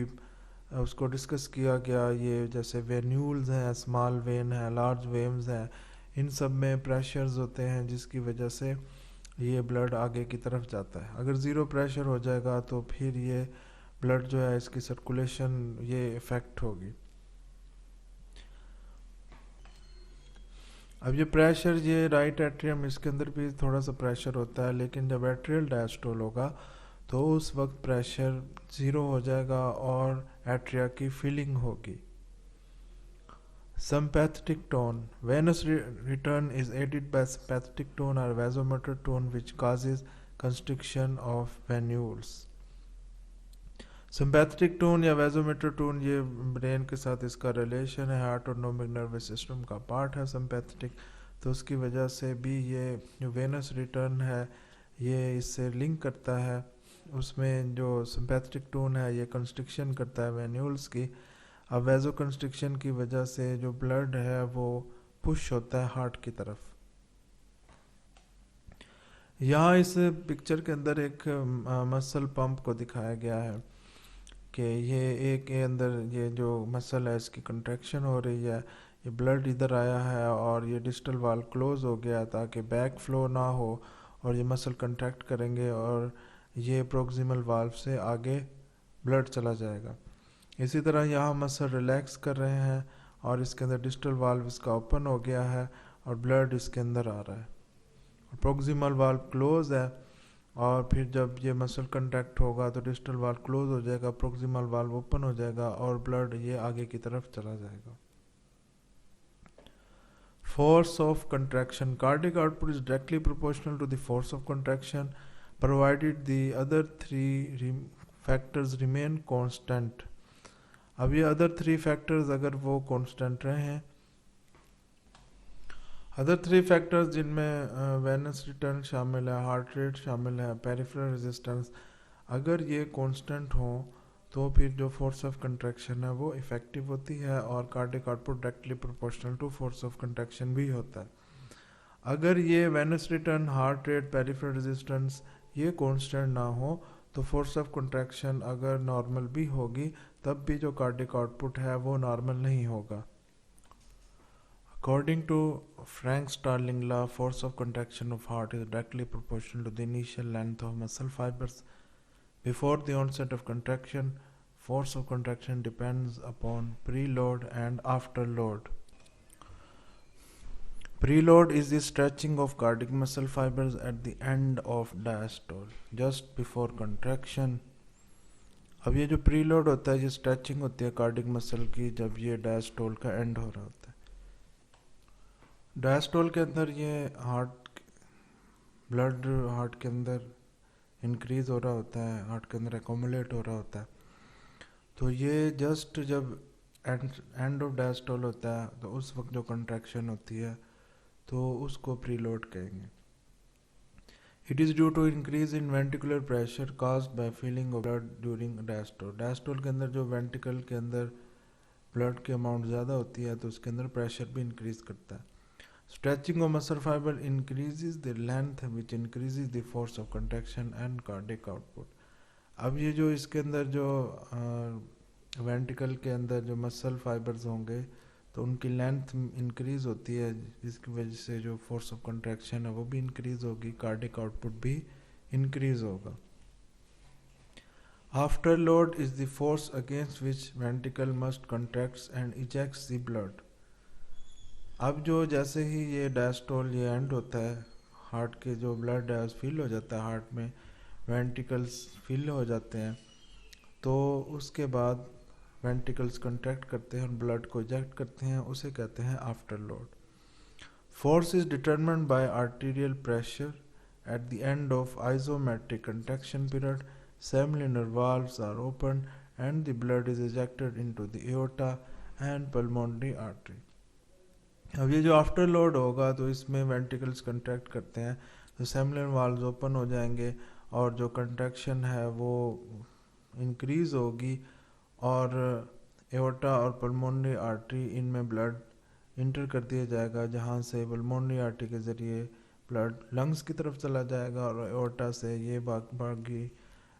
उसको डिस्कस किया गया, ये जैसे वेन्यूल्स हैं, स्मॉल वेन है, लार्ज वेन्स हैं, इन सब में प्रेशर्स होते हैं जिसकी वजह से ये ब्लड आगे की तरफ जाता है। अगर ज़ीरो प्रेशर हो जाएगा तो फिर ये ब्लड जो है इसकी सर्कुलेशन ये इफ़ेक्ट होगी। अब ये प्रेशर ये राइट एट्रियम इसके अंदर भी थोड़ा सा प्रेशर होता है, लेकिन जब एट्रियल डायस्टोल होगा तो उस वक्त प्रेशर ज़ीरो हो जाएगा और एट्रिया की फिलिंग होगी। Sympathetic tone. Venous return is aided by sympathetic tone or vasomotor tone which causes constriction of venules. Sympathetic tone या वैजोमीटर टोन ये ब्रेन के साथ इसका रिलेशन है, ऑटोनोमिक नर्वस सिस्टम का पार्ट है सिंपैथेटिक, तो उसकी वजह से भी ये जो वेनस रिटर्न है ये इससे लिंक करता है। उसमें जो सिंपैथेटिक टोन है ये कंस्ट्रिक्शन करता है वेन्यूल्स की। अब वैजो कंस्ट्रिक्शन की वजह से जो ब्लड है वो पुश होता है हार्ट की तरफ। यहाँ इस पिक्चर के अंदर एक मसल पंप को दिखाया गया है कि ये अंदर ये जो मसल है इसकी कंट्रैक्शन हो रही है, ये ब्लड इधर आया है और ये डिस्टल वाल क्लोज हो गया ताकि बैक फ्लो ना हो और ये मसल कंट्रैक्ट करेंगे और ये प्रोक्सिमल वाल्व से आगे ब्लड चला जाएगा। इसी तरह यहाँ मसल रिलैक्स कर रहे हैं और इसके अंदर डिस्टल वाल्व इसका ओपन हो गया है और ब्लड इसके अंदर आ रहा है। प्रोक्सिमल वाल्व क्लोज है और फिर जब ये मसल कंट्रैक्ट होगा तो डिस्टल वाल्व क्लोज हो जाएगा, प्रोक्सिमल वाल्व ओपन हो जाएगा और ब्लड ये आगे की तरफ चला जाएगा। Force of contraction. Cardiac output is directly proportional to the force of contraction provided the other three factors remain constant. अब ये अदर थ्री फैक्टर्स अगर वो कांस्टेंट रहे हैं, अदर थ्री फैक्टर्स जिनमें वेनस रिटर्न शामिल है, हार्ट रेट शामिल है, पेरिफेरल रेजिस्टेंस, अगर ये कांस्टेंट हो तो फिर जो फोर्स ऑफ कंट्रैक्शन है वो इफेक्टिव होती है और cardiac output directly proportional to force of contraction भी होता है। अगर ये venous return, heart rate, peripheral resistance ये कांस्टेंट ना हो तो फोर्स ऑफ कंट्रैक्शन अगर नॉर्मल भी होगी तब भी जो कार्डियक आउटपुट है वो नॉर्मल नहीं होगा। According to Frank-Starling law, force of contraction of heart is directly proportional to the initial length of muscle fibers. Before the onset of contraction, force of contraction depends upon preload and afterload. Preload is the stretching of cardiac muscle fibers at the end of diastole, just before contraction. अब ये जो preload होता है, ये stretching होती है cardiac muscle की जब ये डायस्टोल का एंड हो रहा होता है। डायस्टोल के अंदर ये ब्लड हार्ट के अंदर इंक्रीज हो रहा होता है, हार्ट के अंदर एकोमुलेट हो रहा होता है, तो ये जस्ट जब एंड ऑफ डायस्टोल होता है तो उस वक्त जो कंट्रैक्शन होती है तो उसको प्रीलोड कहेंगे। It is due to increase in ventricular pressure caused by filling of blood during diastole. Diastole के अंदर जो वेंट्रिकल के अंदर ब्लड की अमाउंट ज़्यादा होती है तो उसके अंदर प्रेशर भी इंक्रीज करता है। Stretching of muscle fiber increases the length which increases the force of contraction and cardiac output. अब ये जो इसके अंदर जो वेंट्रिकल के अंदर जो मसल फाइबर्स होंगे तो उनकी लेंथ इंक्रीज होती है जिसकी वजह से जो फोर्स ऑफ कंट्रैक्शन है वो भी इंक्रीज होगी, कार्डियक आउटपुट भी इंक्रीज होगा। Afterload is the force against which ventricle must contracts and ejects the blood. अब जो जैसे ही ये डायस्टोल ये एंड होता है, हार्ट के जो ब्लड है फिल हो जाता है, हार्ट में वेंट्रिकल्स फिल हो जाते हैं, तो उसके बाद वेंट्रिकल्स कंट्रैक्ट करते हैं और ब्लड को इजेक्ट करते हैं, उसे कहते हैं after load. Force is determined by arterial pressure at the end of isometric contraction period, semilunar valves are open and the blood is ejected into the aorta and pulmonary artery. अब ये जो after load होगा तो इसमें ventricles contract करते हैं तो semilunar valves open हो जाएंगे और जो कंट्रैक्शन है वो इंक्रीज होगी और एओर्टा और पल्मोनरी आर्टरी इनमें ब्लड इंटर कर दिया जाएगा, जहाँ से पल्मोनरी आर्टरी के ज़रिए ब्लड लंग्स की तरफ चला जाएगा और एओर्टा से ये बाकी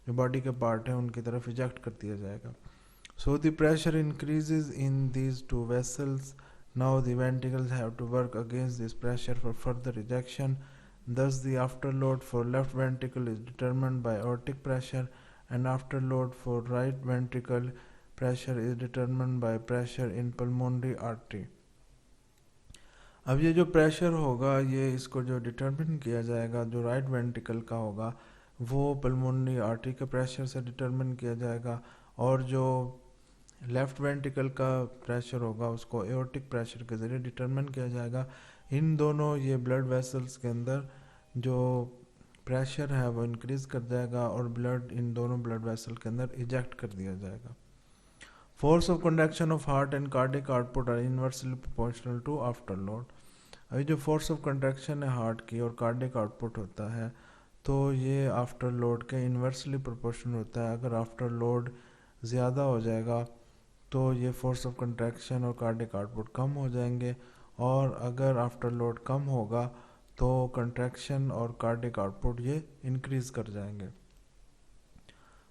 जो बॉडी के पार्ट हैं उनकी तरफ इजेक्ट कर दिया जाएगा। So the pressure increases in these two vessels. Now the ventricles have to work against this pressure for further ejection. Thus the afterload for left ventricle is determined by aortic pressure and afterload for right ventricle pressure is determined by pressure in pulmonary artery. अब ये जो pressure होगा ये इसको जो determine किया जाएगा, जो राइट वेंट्रिकल का होगा वो पल्मोनरी आर्टरी के प्रेशर से डिटरमिन किया जाएगा और जो लेफ्ट वेंट्रिकल का प्रेशर होगा उसको एओर्टिक प्रेशर के ज़रिए डिटरमिन किया जाएगा। इन दोनों ये ब्लड वेसल्स के अंदर जो प्रेशर है वो इंक्रीज़ कर जाएगा और ब्लड इन दोनों ब्लड वेसल के अंदर इजेक्ट कर दिया जाएगा। Force of conduction of heart and cardiac output are inversely proportional to after load. अभी जो फोर्स ऑफ कंट्रैक्शन है हार्ट की और कार्डिक आउटपुट होता है तो ये आफ्टर लोड के इन्वर्सली प्रोपोर्शनल होता है। अगर आफ्टर लोड ज़्यादा हो जाएगा तो ये फोर्स ऑफ कंट्रैक्शन और कार्डिक आउटपुट कम हो जाएंगे, और अगर आफ्टर लोड कम होगा तो कंट्रैक्शन और कार्डिक आउटपुट ये इंक्रीज कर जाएंगे।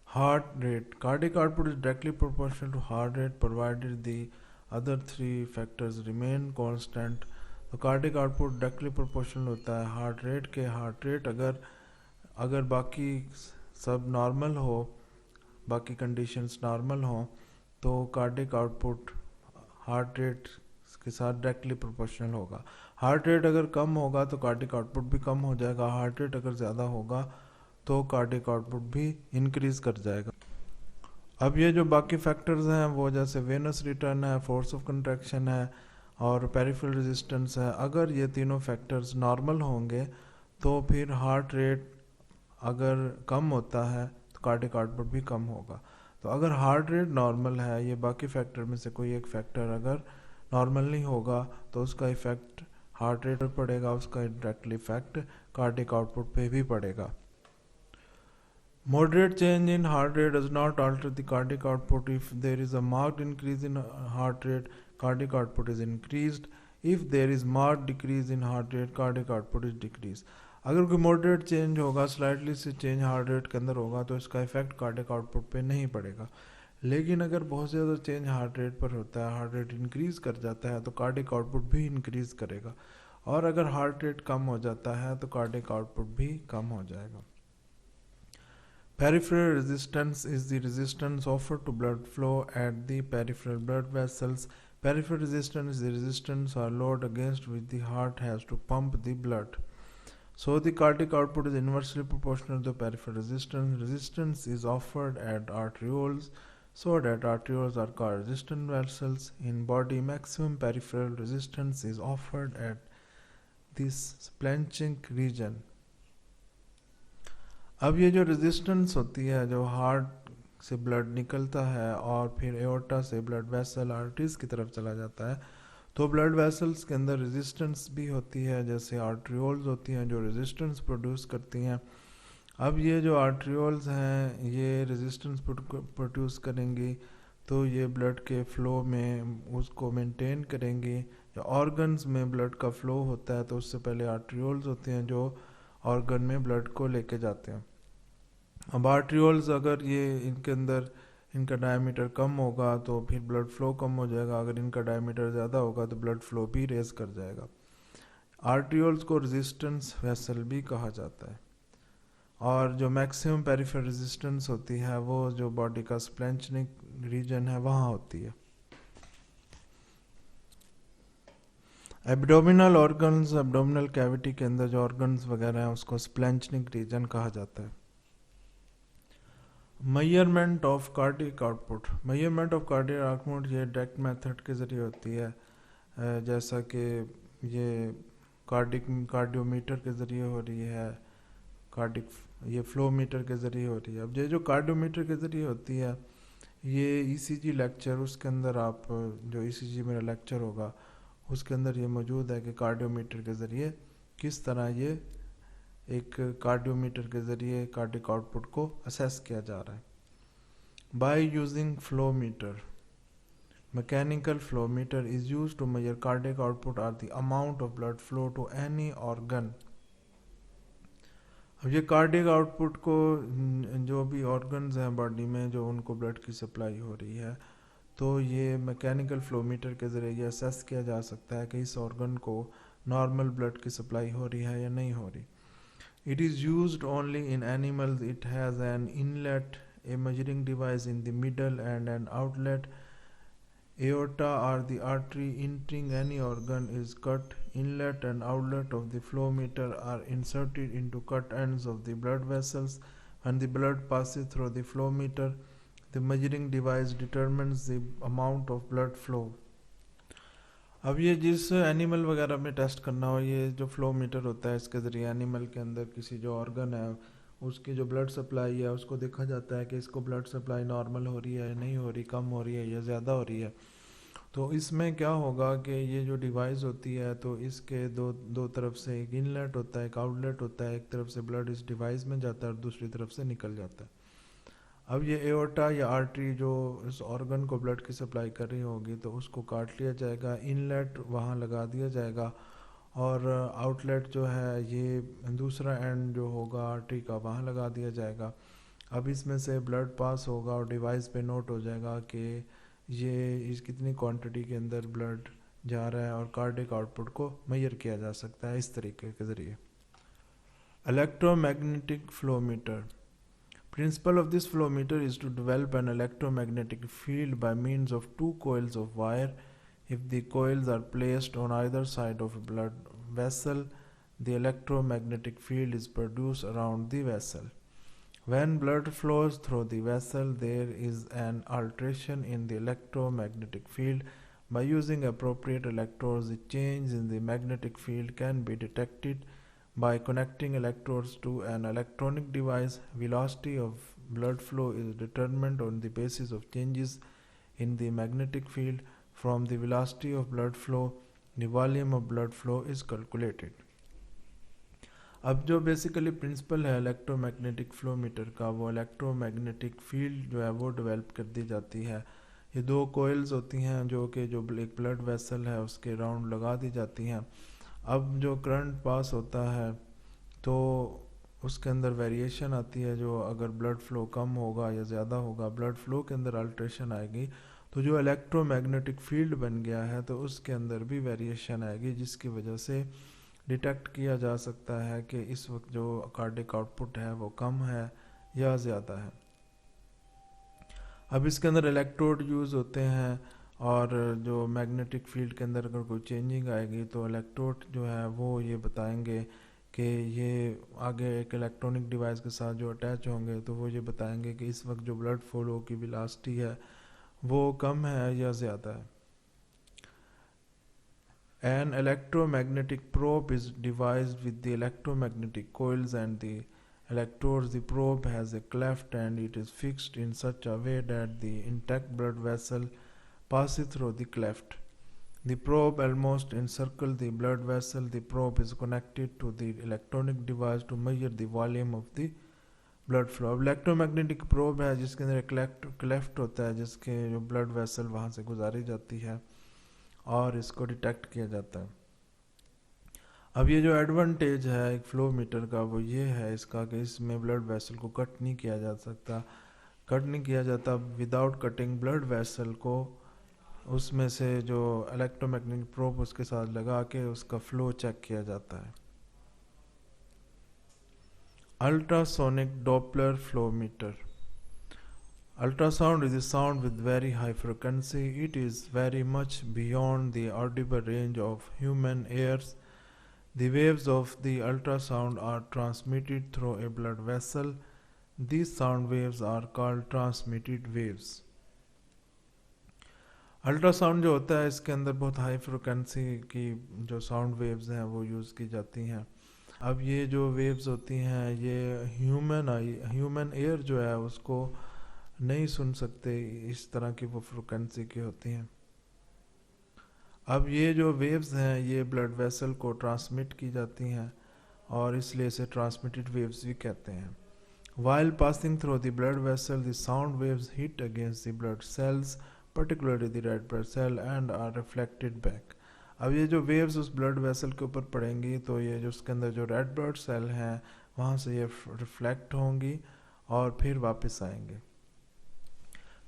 Heart rate, cardiac output is directly proportional to heart rate provided the other three factors remain constant. तो कार्डिक आउटपुट डायरेक्टली प्रोपोर्शनल होता है हार्ट रेट के। हार्ट रेट अगर बाकी सब नॉर्मल हो, बाकी कंडीशंस नॉर्मल हो, तो कार्डिक आउटपुट हार्ट रेट के साथ डायरेक्टली प्रोपोर्शनल होगा। हार्ट रेट अगर कम होगा तो कार्डिक आउटपुट भी कम हो जाएगा, हार्ट रेट अगर ज़्यादा होगा तो कार्डिक आउटपुट भी इंक्रीज कर जाएगा। अब ये जो बाकी फैक्टर्स हैं वो जैसे वेनस रिटर्न है, फोर्स ऑफ कंट्रैक्शन है और पेरिफेरल रेजिस्टेंस है, अगर ये तीनों फैक्टर्स नॉर्मल होंगे तो फिर हार्ट रेट अगर कम होता है तो कार्डिक आउटपुट भी कम होगा। तो अगर हार्ट रेट नॉर्मल है, ये बाकी फैक्टर में से कोई एक फैक्टर अगर नॉर्मल नहीं होगा तो उसका इफेक्ट हार्ट रेट पर पड़ेगा, उसका डायरेक्टली इफेक्ट कार्डिक आउटपुट पे भी पड़ेगा। Moderate change in heart rate does not alter the cardiac output. If there is a marked increase in heart rate, cardiac output is increased. If there is marked decrease in heart rate, cardiac output is decreased. अगर कोई moderate change होगा, slightly से change heart rate के अंदर होगा तो इसका effect cardiac output पे नहीं पड़ेगा। लेकिन अगर बहुत ज़्यादा चेंज हार्ट रेट पर होता है, हार्ट रेट इंक्रीज़ कर जाता है तो कार्डियक आउटपुट भी इंक्रीज़ करेगा, और अगर हार्ट रेट कम हो जाता है तो कार्डियक आउटपुट भी कम हो जाएगा। Peripheral resistance is the resistance offered to blood flow at the peripheral blood vessels. Peripheral resistance is the resistance or load against which the heart has to pump the blood. So the cardiac output is inversely proportional to peripheral resistance. Resistance is offered at arterioles so that arterioles are called resistant vessels. In body, maximum peripheral resistance is offered at this splanchnic region. अब ये जो resistance होती है, जो heart से blood निकलता है और फिर एओर्टा से ब्लड वेसल आर्टरीज की तरफ चला जाता है, तो ब्लड वेसल्स के अंदर रेजिस्टेंस भी होती है, जैसे आर्ट्रियोल्स होती हैं जो रेजिस्टेंस प्रोड्यूस करती हैं। अब ये जो आर्ट्रियोल्स हैं ये रेजिस्टेंस प्रोड्यूस करेंगी तो ये ब्लड के फ्लो में उसको मेंटेन करेंगी। जो ऑर्गन्स में ब्लड का फ्लो होता है तो उससे पहले आर्ट्रियोल्स होते हैं जो ऑर्गन में ब्लड को लेके जाते हैं। अब आर्ट्रियोल्स अगर ये इनके अंदर इनका डायमीटर कम होगा तो फिर ब्लड फ्लो कम हो जाएगा, अगर इनका डायमीटर ज़्यादा होगा तो ब्लड फ्लो भी रेज कर जाएगा। आर्ट्रियोल्स को रेजिस्टेंस वेसल भी कहा जाता है। और जो मैक्सिमम पेरिफेरल रेजिस्टेंस होती है वो जो बॉडी का स्प्लैंचनिक रीजन है वहाँ होती है। एब्डोमिनल ऑर्गन्स, एब्डोमिनल कैविटी के अंदर जो ऑर्गन्स वगैरह हैं उसको स्प्लैंचनिक रीजन कहा जाता है। Measurement of cardiac output, measurement of cardiac output ये डायरेक्ट मेथड के ज़रिए होती है, जैसा कि ये कार्डियोमीटर के ज़रिए हो रही है, ये फ्लो मीटर के ज़रिए हो रही है। अब ये जो कार्डियोमीटर के ज़रिए होती है ये ईसीजी लेक्चर, उसके अंदर आप जो ईसीजी मेरा लेक्चर होगा उसके अंदर ये मौजूद है कि कार्डियोमीटर के ज़रिए किस तरह ये एक कार्डियोमीटर के ज़रिए कार्डियक आउटपुट को असेस किया जा रहा है। By using flow meter, mechanical flow meter is used to measure cardiac output और the amount of blood flow to any organ. अब ये कार्डियक आउटपुट को जो भी ऑर्गन्स हैं बॉडी में जो उनको ब्लड की सप्लाई हो रही है तो ये मैकेनिकल फ्लो मीटर के ज़रिए ये असेस किया जा सकता है कि इस ऑर्गन को नॉर्मल ब्लड की सप्लाई हो रही है या नहीं हो रही। It is used only in animals. It has an inlet, a measuring device in the middle and an outlet. Aorta or the artery entering any organ is cut. Inlet and outlet of the flow meter are inserted into cut ends of the blood vessels. When the blood passes through the flow meter, The measuring device determines the amount of blood flow. अब ये जिस animal वगैरह में test करना हो, ये जो flow meter होता है, इसके ज़रिए एनिमल के अंदर किसी जो ऑर्गन है उसकी जो ब्लड सप्लाई है उसको देखा जाता है कि इसको ब्लड सप्लाई नॉर्मल हो रही है, नहीं हो रही, कम हो रही है या ज़्यादा हो रही है। तो इसमें क्या होगा कि ये जो डिवाइस होती है तो इसके दो तरफ से एक इनलेट होता है, एक आउटलेट होता है। एक तरफ से ब्लड इस डिवाइस में जाता है और दूसरी तरफ से निकल जाता है। अब ये एओर्टा या आर्टरी जो इस ऑर्गन को ब्लड की सप्लाई कर रही होगी तो उसको काट लिया जाएगा, इनलेट वहाँ लगा दिया जाएगा और आउटलेट जो है ये दूसरा एंड जो होगा आर्टरी का वहाँ लगा दिया जाएगा। अब इसमें से ब्लड पास होगा और डिवाइस पे नोट हो जाएगा कि ये इस कितनी क्वांटिटी के अंदर ब्लड जा रहा है और कार्डिक आउटपुट को मेजर किया जा सकता है इस तरीके के ज़रिए। Electromagnetic flow meter. Principle of this flow meter is to develop an electromagnetic field by means of two coils of wire. If the coils are placed on either side of a blood vessel, the electromagnetic field is produced around the vessel. When blood flows through the vessel, there is an alteration in the electromagnetic field. By using appropriate electrodes, the change in the magnetic field can be detected. By connecting electrodes to an electronic device, velocity of blood flow is determined on the basis of changes in the magnetic field. From the velocity of blood flow, the volume of blood flow is calculated. अब जो basically principal है electromagnetic flow meter का, वो electromagnetic field जो है वो develop कर दी जाती है। ये दो कोयल्स होती हैं जो कि जो एक ब्लड वेसल है उसके राउंड लगा दी जाती हैं। अब जो करंट पास होता है तो उसके अंदर वेरिएशन आती है। जो अगर ब्लड फ्लो कम होगा या ज़्यादा होगा, ब्लड फ्लो के अंदर अल्ट्रेशन आएगी, तो जो इलेक्ट्रोमैग्नेटिक फील्ड बन गया है तो उसके अंदर भी वेरिएशन आएगी, जिसकी वजह से डिटेक्ट किया जा सकता है कि इस वक्त जो कार्डिक आउटपुट है वो कम है या ज़्यादा है। अब इसके अंदर इलेक्ट्रोड यूज़ होते हैं और जो मैग्नेटिक फील्ड के अंदर अगर कोई चेंजिंग आएगी तो इलेक्ट्रोड जो है वो ये बताएंगे कि ये आगे एक इलेक्ट्रॉनिक डिवाइस के साथ जो अटैच होंगे तो वो ये बताएंगे कि इस वक्त जो ब्लड फ्लो की वेलोसिटी है वो कम है या ज़्यादा है। An electromagnetic probe is devised with the electromagnetic coils and the electrodes. The probe has a cleft and it is fixed in such a way that the intact blood vessel passes through the cleft. The probe almost encircles the blood vessel. The probe is connected to the electronic device to measure the volume of the blood flow. अब electromagnetic probe है जिसके अंदर एक cleft होता है जिसके जो blood vessel वहाँ से गुजारी जाती है और इसको डिटेक्ट किया जाता है। अब ये जो एडवांटेज है एक फ्लो मीटर का वो ये है इसका कि इसमें ब्लड वेसल को कट नहीं किया जा सकता, कट नहीं किया जाता। विदाउट कटिंग ब्लड वेसल को उसमें से जो इलेक्ट्रोमैग्नेटिक प्रोब उसके साथ लगा के उसका फ्लो चेक किया जाता है। Ultrasonic Doppler flow meter. Ultrasound is a sound with very high frequency. It is very much beyond the audible range of human ears. The waves of the ultrasound are transmitted through a blood vessel. These sound waves are called transmitted waves. Ultrasound जो होता है इसके अंदर बहुत high frequency की जो sound waves हैं वो यूज़ की जाती हैं। अब ये जो वेव्स होती हैं ये ह्यूमन एयर जो है उसको नहीं सुन सकते, इस तरह की वो फ्रिक्वेंसी की होती हैं। अब ये जो वेव्स हैं ये ब्लड वेसल को ट्रांसमिट की जाती हैं और इसलिए इसे ट्रांसमिटेड वेव्स भी कहते हैं। While passing through the blood vessel, the sound waves hit against the blood cells, particularly the red blood cell, and are reflected back. अब ये जो वेव्स उस ब्लड वेसल के ऊपर पड़ेंगी तो ये जो उसके अंदर जो रेड ब्लड सेल हैं वहाँ से ये रिफ्लेक्ट होंगी और फिर वापस आएंगे।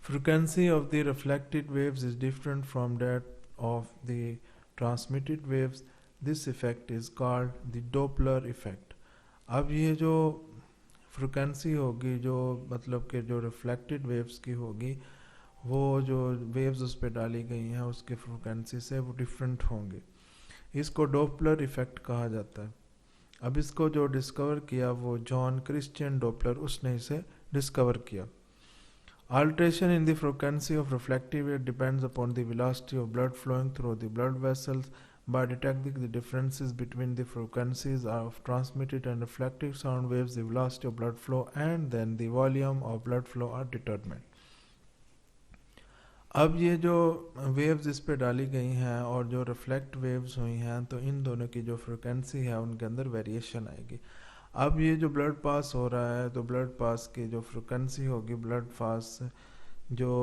Frequency of the reflected waves is different from that of the transmitted waves. This effect is called the Doppler effect. अब ये जो फ्रिक्वेंसी होगी जो मतलब कि जो रिफ्लेक्टेड वेव्स की होगी वो जो वेव्स उस पर डाली गई हैं उसके फ्रिक्वेंसी से वो डिफरेंट होंगे। इसको डॉपलर इफ़ेक्ट कहा जाता है। अब इसको जो डिस्कवर किया वो जॉन क्रिश्चियन डॉपलर, उसने इसे डिस्कवर किया Alteration in the frequency of reflective wave depends upon the velocity of blood flowing through the blood vessels. By detecting the differences between the frequencies of transmitted and reflected sound waves, the velocity of blood flow and then the volume of blood flow are determined. अब ये जो waves इस पे डाली गई हैं और जो रिफ्लेक्ट वेव्स हुई हैं, तो इन दोनों की जो फ्रिक्वेंसी है उनके अंदर वेरिएशन आएगी. अब ये जो ब्लड पास हो रहा है, तो ब्लड पास की जो फ्रिक्वेंसी होगी, ब्लड पास जो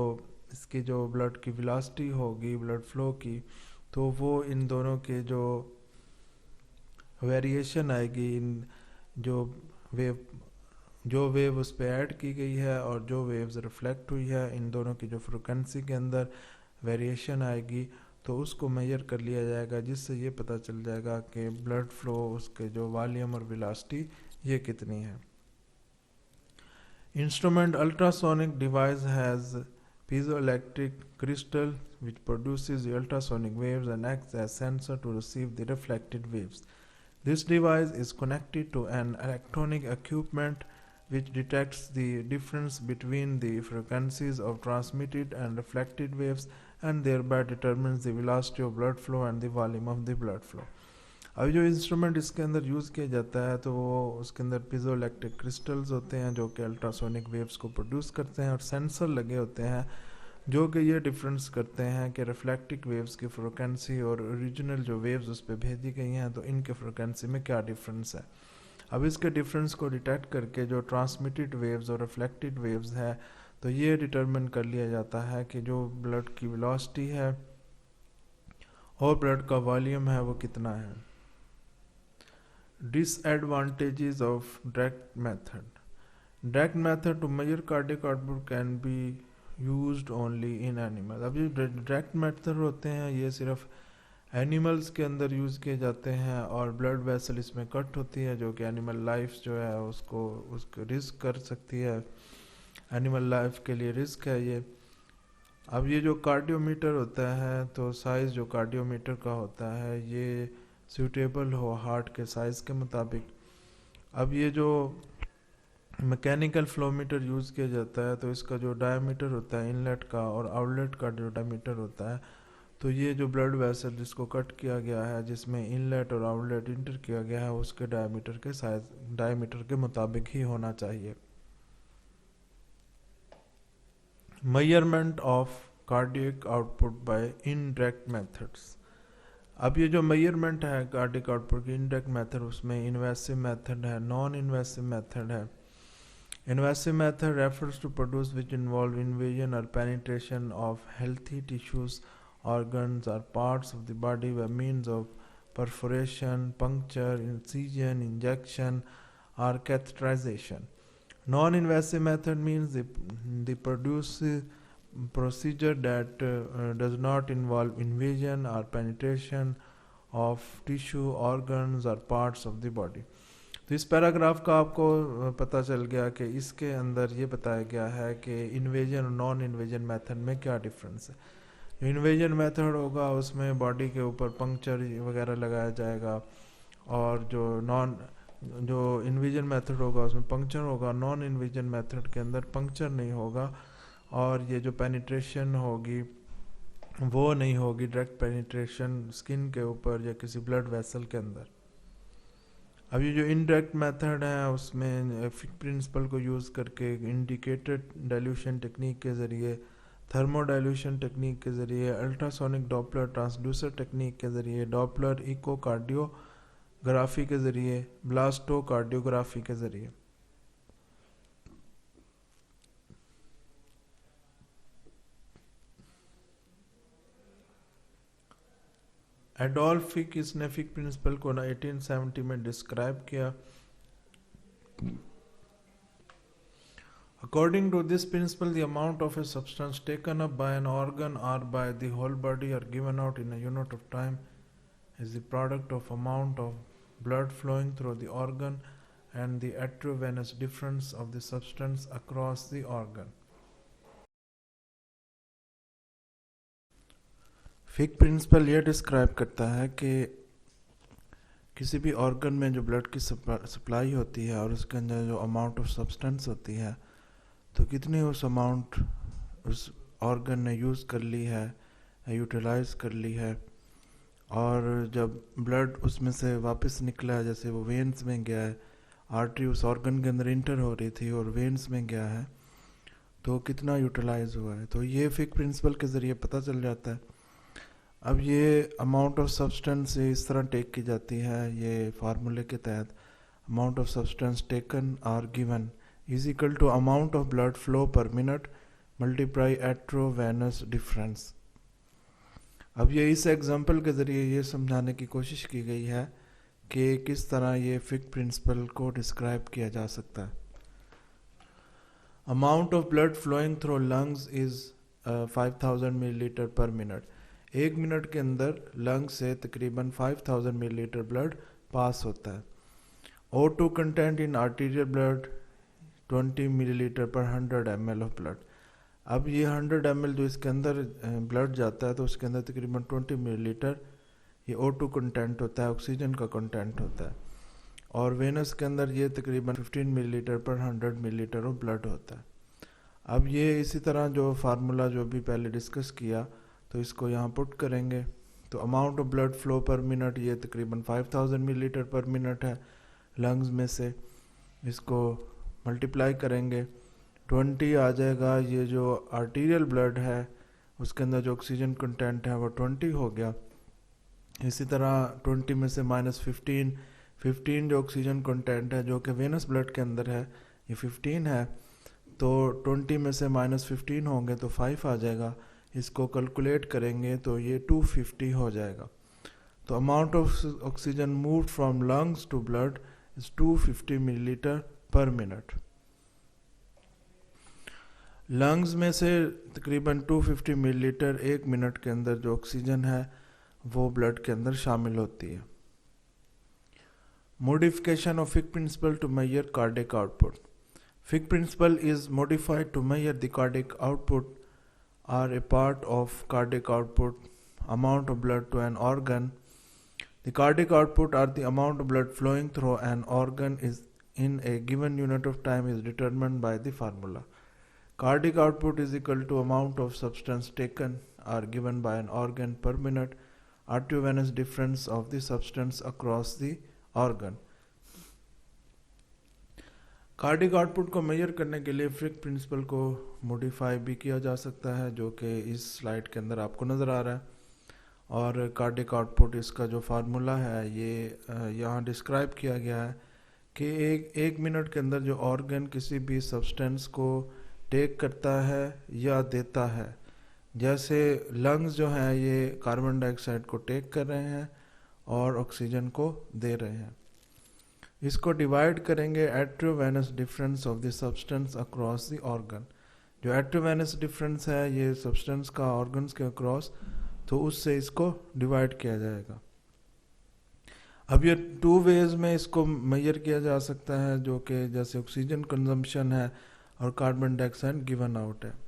इसकी जो ब्लड की वेलोसिटी होगी ब्लड फ्लो की, तो वो इन दोनों के जो वेरिएशन आएगी, इन जो वेव उस पर ऐड की गई है और जो वेव्स रिफ्लेक्ट हुई है, इन दोनों की जो फ्रिक्वेंसी के अंदर वेरिएशन आएगी, तो उसको मेजर कर लिया जाएगा, जिससे ये पता चल जाएगा कि ब्लड फ्लो उसके जो वॉल्यूम और वेलोसिटी ये कितनी है. Instrument ultrasonic device has piezoelectric crystal which produces the ultrasonic waves and acts as sensor to receive the reflected waves. This device is connected to an electronic equipment which detects the difference between the frequencies of transmitted and reflected waves and thereby determines the velocity of blood flow and the volume of the blood flow. अभी जो instrument इसके अंदर use किया जाता है, तो वो उसके अंदर पीजोइलेक्ट्रिक क्रिस्टल्स होते हैं जो कि अल्ट्रासोनिक वेव्स को प्रोड्यूस करते हैं, और सेंसर लगे होते हैं जो कि ये डिफरेंस करते हैं कि रिफ्लेक्टिव वेव्स की फ्रिक्वेंसी और ओरिजिनल जो वेव्स उस पर भेजी गई हैं, तो इनके फ्रिक्वेंसी में क्या डिफरेंस है. अब इसके डिफरेंस को डिटेक्ट करके जो ट्रांसमिटेड वेव्स और रिफ्लेक्टेड वेव्स है, तो ये डिटरमिन कर लिया जाता है कि जो ब्लड की वेलोसिटी है और ब्लड का वॉल्यूम है वो कितना है. Disadvantages of direct method. Direct method to measure cardiac output can be used only in animals. अब ये डायरेक्ट मेथड होते हैं ये सिर्फ एनिमल्स के अंदर यूज़ किए जाते हैं, और ब्लड वेसल इसमें कट होती है जो कि एनिमल लाइफ जो है उसको रिस्क कर सकती है, एनिमल लाइफ के लिए रिस्क है ये. अब ये जो कार्डियोमीटर होता है, तो साइज़ जो कार्डियोमीटर का होता है ये सूटेबल हो हार्ट के साइज़ के मुताबिक. अब ये जो मैकेनिकल फ्लोमीटर यूज़ किया जाता है, तो इसका जो डायमीटर होता है इनलेट का और आउटलेट का जो डायमीटर होता है, तो ये जो ब्लड वेसल जिसको कट किया गया है, जिसमें इनलेट और आउटलेट इंटर किया गया है, उसके डायमीटर के मुताबिक ही होना चाहिए. Measurement of cardiac output by indirect methods. अब ये जो मेजरमेंट है कार्डियक आउटपुट की इनडायरेक्ट मेथड, उसमें इन्वेसिव मेथड है, नॉन इन्वेसिव मेथड है. Invasive method refers to produce which involve invasion और penetration of healthy tissues, organs or parts of the body by means of perforation, puncture, incision, injection or catheterization. Non-invasive method means the procedure that does not involve invasion or penetration of tissue, organs or parts of the body. तो इस paragraph का आपको पता चल गया कि इसके अंदर ये बताया गया है कि इन्वेजन और नॉन इन्वेजन मेथड में क्या डिफरेंस है. इन्वेजन मेथड होगा उसमें बॉडी के ऊपर पंक्चर वगैरह लगाया जाएगा, और जो इन्वेजन मेथड होगा उसमें पंक्चर होगा. नॉन इन्वेजन मेथड के अंदर पंक्चर नहीं होगा, और ये जो पेनिट्रेशन होगी वो नहीं होगी, डायरेक्ट पेनिट्रेशन स्किन के ऊपर या किसी ब्लड वेसल के अंदर. अब ये जो इनडायरेक्ट मेथड है उसमें फिक प्रिंसिपल को यूज़ करके इंडिकेटेड डाइल्यूशन टेक्निक के ज़रिए, थर्मोडाइल्यूशन टेक्निक के ज़रिए, अल्ट्रासोनिक डॉपलर ट्रांसड्यूसर टेक्निक के ज़रिए, डॉपलर इकोकार्डियोग्राफी के ज़रिए, ब्लास्टोकार्डियोग्राफी के ज़रिए. एडोल्फ फिक इसने फिक प्रिंसिपल को 1870 में डिस्क्राइब किया. According to this principle, the amount of a substance taken up by an organ or by the whole body or given out in a unit of time is the product of amount of blood flowing through the organ and the arteriovenous difference of the substance across the organ. Fick principle ये describe करता है कि किसी भी organ में जो blood की supply होती है और उसके अंदर जो अमाउंट ऑफ सब्सटेंस होती है, तो कितनी उस अमाउंट उस ऑर्गन ने यूज़ कर ली है, यूटिलाइज कर ली है। और जब ब्लड उसमें से वापस निकला है, जैसे वो वेन्स में गया है, आर्टरी उस ऑर्गन के अंदर इंटर हो रही थी और वेन्स में गया है, तो कितना यूटिलाइज हुआ है। तो ये फिक प्रिंसिपल के ज़रिए पता चल जाता है। अब ये अमाउंट ऑफ सब्सटेंस इस तरह टेक की जाती है, ये फार्मूले के तहत amount of substance taken or given is equal to amount of blood flow per minute multiply arteriovenous difference. अब ये इस एग्जांपल के ज़रिए ये समझाने की कोशिश की गई है कि किस तरह ये फिक प्रिंसिपल को डिस्क्राइब किया जा सकता है। Amount of blood flowing through lungs is 5000 millilitre per minute. 1 minute के अंदर लंग से तकरीबन 5000 मिलीलीटर ब्लड पास होता है। O2 content in arterial blood 20 millilitre पर 100 ml ऑफ ब्लड। अब ये 100 ml जो इसके अंदर ब्लड जाता है, तो उसके अंदर तकरीबन 20 मिलीलीटर ये O2 कंटेंट होता है, ऑक्सीजन का कंटेंट होता है। और वेनस के अंदर ये तकरीबन 15 मिलीलीटर पर 100 मिलीलीटर ऑफ ब्लड होता है। अब ये इसी तरह जो फार्मूला जो भी पहले डिस्कस किया, तो इसको यहाँ पुट करेंगे। तो amount of blood flow per minute ये तकरीबन 5000 मिलीलीटर पर मिनट है लंग्स में से, इसको मल्टीप्लाई करेंगे, 20 आ जाएगा। ये जो आर्टीरियल ब्लड है उसके अंदर जो ऑक्सीजन कंटेंट है वो 20 हो गया। इसी तरह 20 में से -15 जो ऑक्सीजन कंटेंट है जो कि वेनस ब्लड के अंदर है, ये 15 है। तो 20 में से -15 होंगे तो 5 आ जाएगा। इसको कैलकुलेट करेंगे तो ये 250 हो जाएगा। तो amount of oxygen moved from lungs to blood is 250 millilitre per minute. Lungs में से तकरीबन 250 मिलीलीटर 1 मिनट के अंदर जो ऑक्सीजन है वो ब्लड के अंदर शामिल होती है। Modification of Fick principle to measure cardiac output. Fick principle is modified to measure the cardiac output are a part of cardiac output, amount of blood to an organ. The cardiac output or the amount of blood flowing through an organ is in a given unit of time is determined by the formula. Cardiac output is equal to amount of substance taken or given by an organ per minute, arteriovenous difference of the substance across the organ. Cardiac output को major करने के लिए फिक principal को modify भी किया जा सकता है, जो कि इस स्लाइड के अंदर आपको नज़र आ रहा है। और कार्डिक आउटपुट इसका जो फार्मूला है ये यहाँ डिस्क्राइब किया गया है कि एक मिनट के अंदर जो ऑर्गन किसी भी सब्सटेंस को टेक करता है या देता है, जैसे लंग्स जो हैं ये कार्बन डाइऑक्साइड को टेक कर रहे हैं और ऑक्सीजन को दे रहे हैं। इसको डिवाइड करेंगे arteriovenous difference of the substance across the organ. जो एट्रोवेनस डिफरेंस है ये सब्सटेंस का ऑर्गन्स के अक्रॉस, तो उससे इसको डिवाइड किया जाएगा। अब ये 2 वेज में इसको मेजर किया जा सकता है, जो कि जैसे ऑक्सीजन कंजम्पशन है और कार्बन डाइऑक्साइड गिवन आउट है।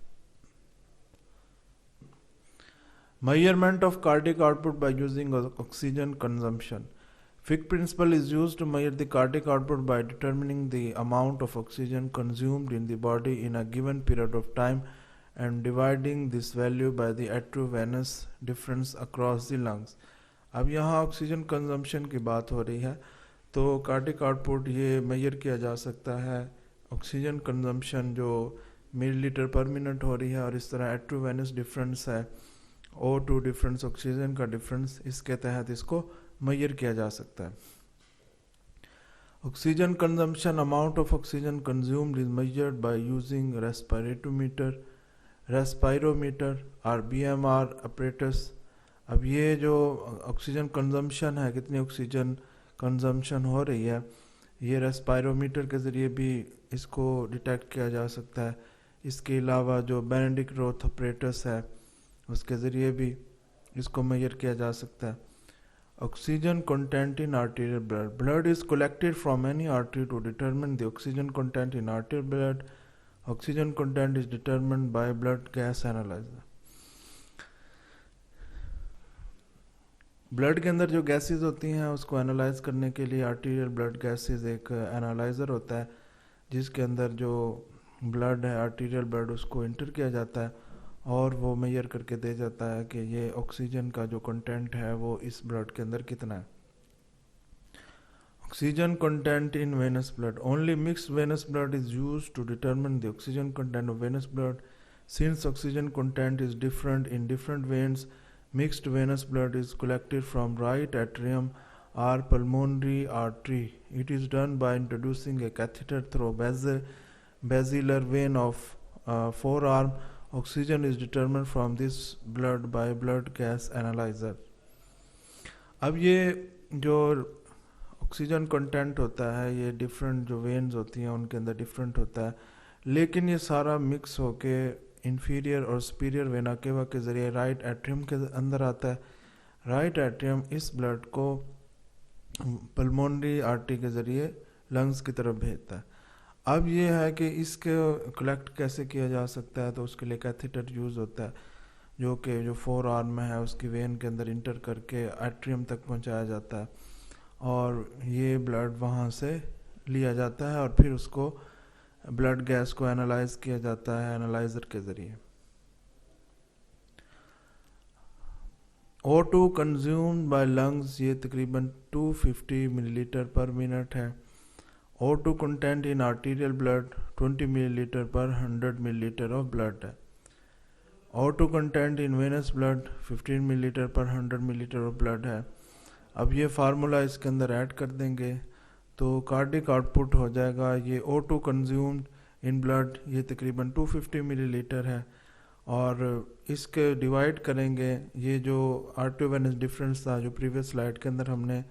Measurement of cardiac output by using oxygen consumption. Fick principle is used to measure the cardiac output by determining the amount of oxygen consumed in the body in a given period of time and dividing this value by the atriovenous difference across the lungs. अब यहाँ oxygen consumption की बात हो रही है, तो cardiac output ये major किया जा सकता है ऑक्सीजन कंजम्पशन जो मिलीलीटर पर मिनट हो रही है, और इस तरह एट्रोवेनस डिफरेंस है O2 डिफरेंस, ऑक्सीजन का डिफरेंस, इसके तहत इसको मेजर किया जा सकता है। Oxygen consumption, amount of oxygen consumed is measured by using respirometer और BMR apparatus। अब ये जो ऑक्सीजन कंजम्पशन है, कितनी ऑक्सीजन कंजम्पशन हो रही है, ये रेस्पायरोमीटर के ज़रिए भी इसको डिटेक्ट किया जा सकता है। इसके अलावा जो बेनेडिक्ट रोथ apparatus है उसके ज़रिए भी इसको मेजर किया जा सकता है। Oxygen content in arterial blood, blood is collected from any artery to determine the oxygen content in arterial blood. Oxygen content is determined by blood gas analyser. Blood के अंदर जो गैसेस होती हैं उसको एनालाइज करने के लिए आर्टेरियल ब्लड गैसेस एक एनालाइजर होता है, जिसके अंदर जो ब्लड है, आर्टीरियल ब्लड, उसको इंटर किया जाता है और वो मेजर करके दे जाता है कि ये ऑक्सीजन का जो कंटेंट है वो इस ब्लड के अंदर कितना है। Oxygen content in venous blood. Only mixed venous blood is used to determine the oxygen content of venous blood. Since oxygen content is different in different veins, mixed venous blood is collected from right atrium or pulmonary artery. It is done by introducing a catheter through basilar vein of forearm. Oxygen is determined from this blood by blood gas analyzer. अब ये जो oxygen content होता है ये different जो veins होती हैं उनके अंदर डिफरेंट होता है, लेकिन ये सारा मिक्स होके इंफीरियर और सुपीरियर वेना केवा के ज़रिए राइट एट्रियम के अंदर आता है। राइट एट्रियम इस ब्लड को पल्मोनरी आर्टरी के ज़रिए लंग्स की तरफ भेजता है। अब ये है कि इसके कलेक्ट कैसे किया जा सकता है, तो उसके लिए कैथेटर यूज़ होता है जो कि जो फोर आर्म में है उसकी वेन के अंदर इंटर करके एट्रियम तक पहुंचाया जाता है और ये ब्लड वहाँ से लिया जाता है और फिर उसको ब्लड गैस को एनालाइज किया जाता है एनालाइजर के ज़रिए। O2 कंज्यूम्ड बाय लंग्स ये तकरीबन 250 मिलीलीटर पर मिनट है। O2 content in arterial blood 20 millilitre पर 100 मिलीलीटर ऑफ ब्लड है। O2 content in venous blood 15 millilitre पर 100 मिलीलीटर ऑफ ब्लड है। अब ये फार्मूला इसके अंदर ऐड कर देंगे तो कार्डिक आउटपुट हो जाएगा ये O2 कंज्यूम्ड इन ब्लड ये तकरीबन 250 मिलीलीटर है और इसके डिवाइड करेंगे ये जो आर्टरी वेनस डिफरेंस था जो प्रीवियस स्लाइड के अंदर हमने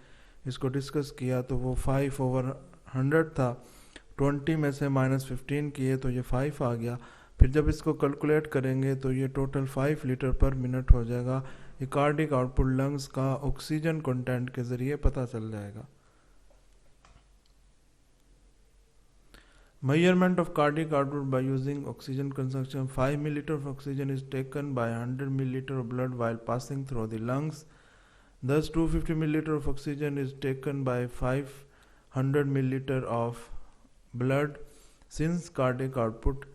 इसको डिस्कस किया तो वो 5/100 था। 20 में से -15 किए तो ये 5 आ गया। फिर जब इसको कैलकुलेट करेंगे तो ये टोटल 5 लीटर पर मिनट हो जाएगा। ये कार्डिक आउटपुट लंग्स का ऑक्सीजन कंटेंट के ज़रिए पता चल जाएगा। Measurement of cardiac output by using oxygen consumption. 5 milliliter of oxygen is taken by 100 milliliter of blood while passing through the lungs. Thus 250 milliliter of oxygen is taken by 500 milliliter of blood. Since cardiac output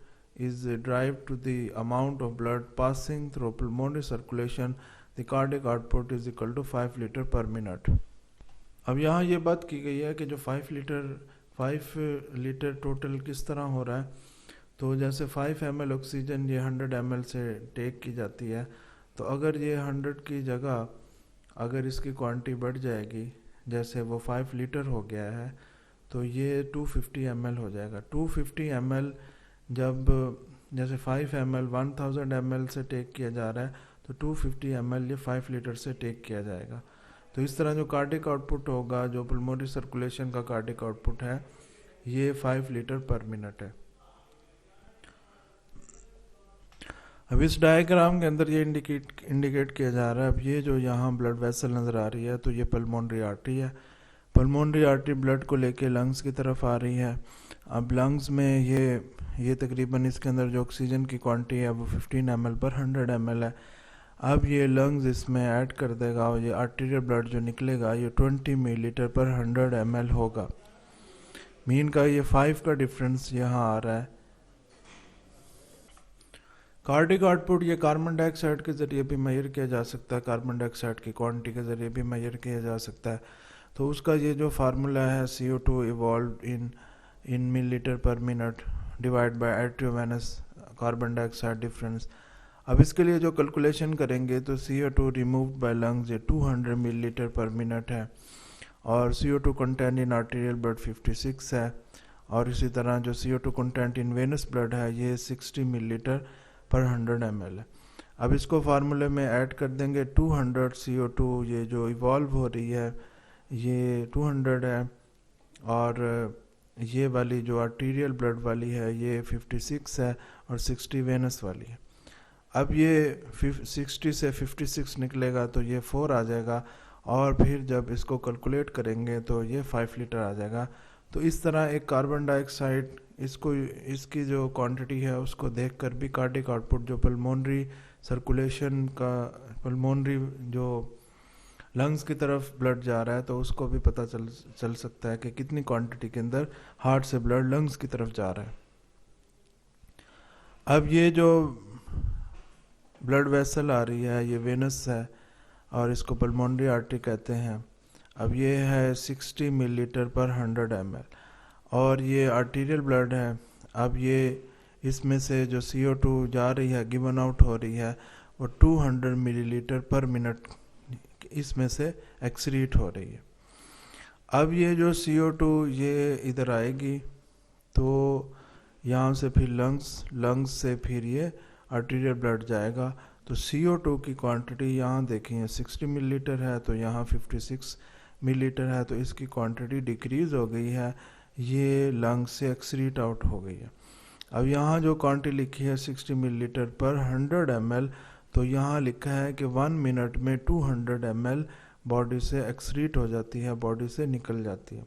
is derived to the amount of blood passing through pulmonary circulation, the cardiac output is equal to 5 liter per minute. अब यहाँ ये बात की गई है कि जो 5 litre total किस तरह हो रहा है, तो जैसे 5 ml ऑक्सीजन ये 100 ml से टेक की जाती है, तो अगर ये 100 की जगह अगर इसकी क्वांटिटी बढ़ जाएगी, जैसे वो 5 लीटर हो गया है तो ये 250 ml हो जाएगा। 250 ml जब जैसे 5 ml 1000 ml से टेक किया जा रहा है तो 250 ml ये 5 लीटर से टेक किया जाएगा। तो इस तरह जो कार्डिक आउटपुट होगा, जो पल्मोनरी सर्कुलेशन का कार्डिक आउटपुट है, ये 5 लीटर पर मिनट है। अब इस डायग्राम के अंदर ये इंडिकेट किया जा रहा है, अब ये जो यहाँ ब्लड वेसल नज़र आ रही है तो ये पल्मोनरी आर्टरी है। पल्मोनरी आर्टरी ब्लड को लेके लंग्स की तरफ आ रही है। अब लंग्स में ये तकरीबन इसके अंदर जो ऑक्सीजन की क्वांटिटी है वो 15 ml पर 100 ml है। अब ये लंग्स इसमें ऐड कर देगा और ये आर्टीरियल ब्लड जो निकलेगा ये 20 मिलीलीटर पर 100 ml होगा। मीन का ये 5 का डिफरेंस यहाँ आ रहा है। कार्डिक आउटपुट ये कार्बन डाइऑक्साइड के ज़रिए भी मेजर किया जा सकता है, कार्बन डाइऑक्साइड की क्वांटिटी के ज़रिए भी मेजर किया जा सकता है। तो उसका ये जो फार्मूला है CO2 evolve in millilitre per minute divide by arteriovenous carbon dioxide difference. अब इसके लिए जो कैलकुलेशन करेंगे तो CO2 रिमूव्ड बाय लंग्स ये 200 मिलीलीटर पर मिनट है और CO2 content in arterial blood 56 है और इसी तरह जो CO2 content in venous blood है ये 60 मिलीलीटर पर 100 ml है। अब इसको फार्मूले में ऐड कर देंगे 200 CO2 ये जो इवॉल्व हो रही है ये 200 है और ये वाली जो आर्टीरियल ब्लड वाली है ये 56 है और 60 वेनस वाली है। अब ये 60 से 56 निकलेगा तो ये 4 आ जाएगा और फिर जब इसको कैलकुलेट करेंगे तो ये 5 लीटर आ जाएगा। तो इस तरह एक कार्बन डाइऑक्साइड इसकी जो क्वांटिटी है उसको देखकर भी कार्डिक आउटपुट जो पल्मोनरी सर्कुलेशन का पल्मोनरी जो लंग्स की तरफ ब्लड जा रहा है तो उसको भी पता चल सकता है कि कितनी क्वांटिटी के अंदर हार्ट से ब्लड लंग्स की तरफ जा रहा है। अब ये जो ब्लड वेसल आ रही है ये वेनस है और इसको पल्मोनरी आर्टरी कहते हैं। अब ये है 60 मिलीलीटर पर 100 ml और ये आर्टीरियल ब्लड है। अब ये इसमें से जो CO2 जा रही है, गिवन आउट हो रही है, वो 200 मिलीलीटर पर मिनट इसमें से एक्सक्रीट हो रही है। अब ये जो CO2 ये इधर आएगी तो यहाँ से फिर लंग्स से फिर ये आर्टीरियल ब्लड जाएगा। तो CO2 की क्वांटिटी यहाँ देखिए 60 मिलीलीटर है तो यहाँ 56 मिलीलीटर है, तो इसकी क्वांटिटी डिक्रीज हो गई है, ये लंग्स से एक्सक्रीट आउट हो गई है। अब यहाँ जो क्वांटिटी लिखी है 60 मिलीलीटर पर 100 ml, तो यहाँ लिखा है कि 1 मिनट में 200 ml बॉडी से एक्सक्रीट हो जाती है, बॉडी से निकल जाती है।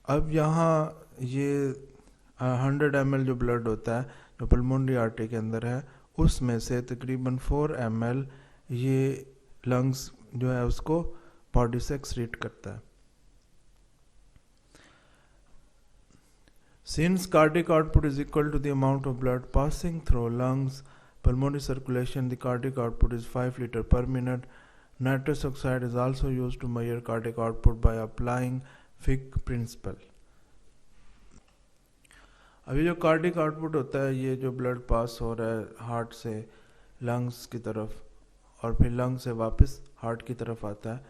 अब यहाँ ये 100 ml जो ब्लड होता है जो पल्मोनरी आर्टरी के अंदर है, उसमें से तकरीबन 4 ml ये लंग्स जो है उसको बॉडी से एक्सक्रीट करता है। Since cardiac output is equal to the amount of blood passing through lungs, pulmonary circulation, the cardiac output is 5 liter per minute. Nitrous oxide is also used to measure cardiac output by applying Fick principle. अभी जो cardiac output होता है, ये जो blood pass हो रहा है heart से लंग्स की तरफ और फिर लंग से वापस हार्ट की तरफ आता है,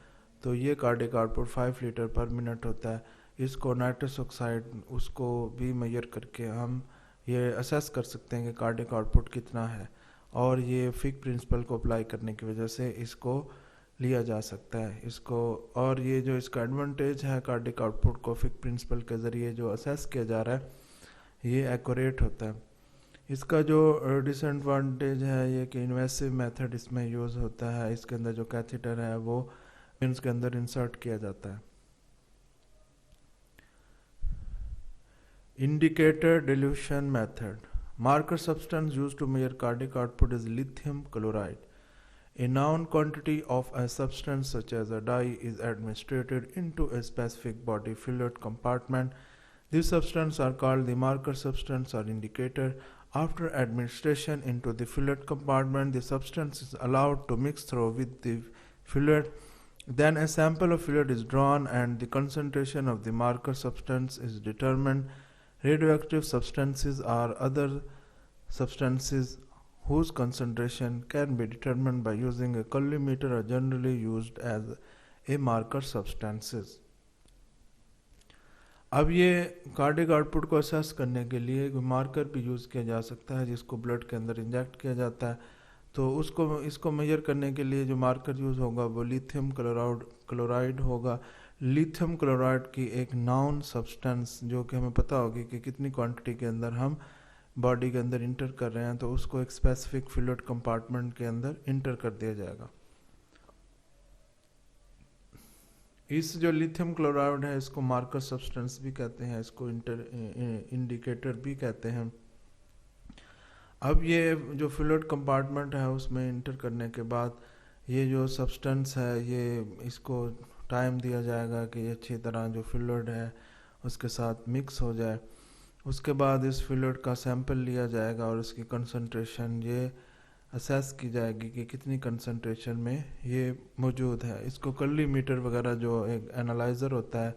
तो ये कार्डिक आउटपुट 5 लीटर पर मिनट होता है। इसको नाइट्रस ऑक्साइड उसको भी मेजर करके हम ये असेस कर सकते हैं कि कार्डिक आउटपुट कितना है, और ये फिक प्रिंसिपल को अप्लाई करने की वजह से इसको लिया जा सकता है इसको। और ये जो इसका एडवांटेज है कार्डिक आउटपुट को फिक प्रिंसिपल के ज़रिए जो असेस किया जा रहा है ये एक्यूरेट होता है। इसका जो डिसएडवांटेज है ये कि इन्वेसिव मेथड इसमें यूज़ होता है, इसके अंदर जो कैथेटर है वो वेन्स के अंदर इंसर्ट किया जाता है। Indicator dilution method. Marker substance used to measure cardiac output is lithium chloride. A known quantity of a substance such as a dye is administered into a specific body fluid compartment. These substances are called the marker substance or indicator. After administration into the fluid compartment, the substance is allowed to mix through with the fluid. Then a sample of fluid is drawn and the concentration of the marker substance is determined. Radioactive substances are other substances whose concentration can be determined by using a colorimeter are generally used as a marker substances. अब ये cardiac output को assess करने के लिए एक marker भी use किया जा सकता है जिसको ब्लड के अंदर इंजेक्ट किया जाता है। तो इसको मेजर करने के लिए जो मार्कर यूज़ होगा वो लिथियम क्लोराइड होगा। लिथियम क्लोराइड की एक नाउन सब्सटेंस जो कि हमें पता होगी कि कितनी क्वांटिटी के अंदर हम बॉडी के अंदर इंटर कर रहे हैं, तो उसको एक स्पेसिफिक फ्लूइड कंपार्टमेंट के अंदर इंटर कर दिया जाएगा। इस जो लिथियम क्लोराइड है इसको मार्कर सब्सटेंस भी कहते हैं, इसको इंडिकेटर भी कहते हैं। अब ये जो फ्लूइड कंपार्टमेंट है उसमें इंटर करने के बाद ये जो सब्सटेंस है ये इसको टाइम दिया जाएगा कि अच्छी तरह जो फ्लूइड है उसके साथ मिक्स हो जाए। उसके बाद इस फ्लूइड का सैंपल लिया जाएगा और उसकी कंसंट्रेशन ये असेस की जाएगी कि कितनी कंसंट्रेशन में ये मौजूद है। इसको कलोरीमीटर वगैरह जो एक एनालाइज़र होता है,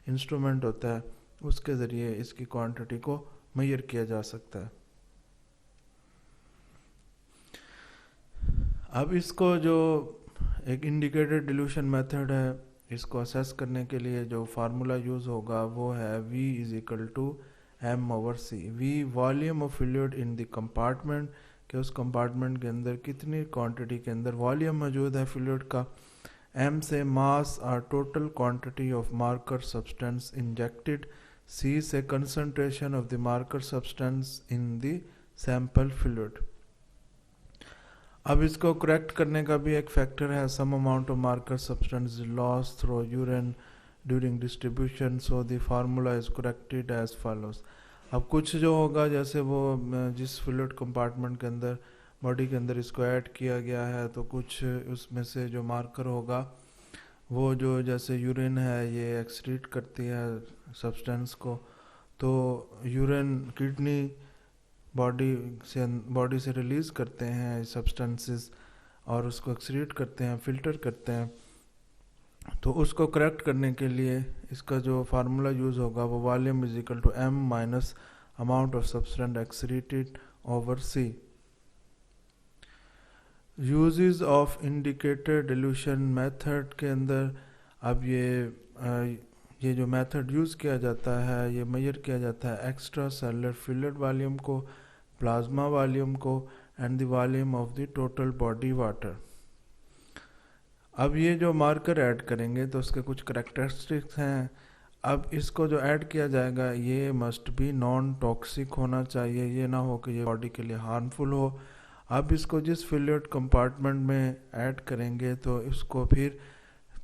इंस्ट्रूमेंट होता है, उसके ज़रिए इसकी क्वांटिटी को मेजर किया जा सकता है। अब इसको जो एक इंडिकेटेड डिल्यूशन मेथड है इसको असेस करने के लिए जो फार्मूला यूज़ होगा वो है V = m/c। V volume of fluid in the compartment, कि उस कंपार्टमेंट के अंदर कितनी क्वांटिटी के अंदर वॉल्यूम मौजूद है फ्लूइड का। m से मास और total quantity of marker substance injected. c से concentration of the marker substance in the sample fluid. अब इसको करेक्ट करने का भी एक फैक्टर है, some amount of marker substance loss through urine during distribution, so the formula is corrected as follows. अब कुछ जो होगा जैसे वो जिस फ्लूइड कंपार्टमेंट के अंदर बॉडी के अंदर इसको ऐड किया गया है तो कुछ उसमें से जो मार्कर होगा वो जो जैसे यूरिन है ये एक्सक्रीट करती है सब्सटेंस को, तो यूरिन किडनी बॉडी से रिलीज़ करते हैं सब्सटेंसेस और उसको एक्सक्रीट करते हैं, फिल्टर करते हैं। तो उसको करेक्ट करने के लिए इसका जो फार्मूला यूज़ होगा वो volume is equal to m minus amount of substance excreted over c। Uses of indicator dilution method के अंदर अब ये जो मेथड यूज़ किया जाता है, ये मेजर किया जाता है एक्स्ट्रा सेलुलर फ्लूइड वॉल्यूम को, प्लाज्मा वॉल्यूम को and the volume of the total body water. अब ये जो मार्कर ऐड करेंगे तो उसके कुछ करेक्टरिस्टिक्स हैं। अब इसको जो ऐड किया जाएगा ये मस्ट बी नॉन टॉक्सिक होना चाहिए, ये ना हो कि ये बॉडी के लिए हार्मफुल हो। अब इसको जिस फ्लूइड कंपार्टमेंट में ऐड करेंगे तो इसको फिर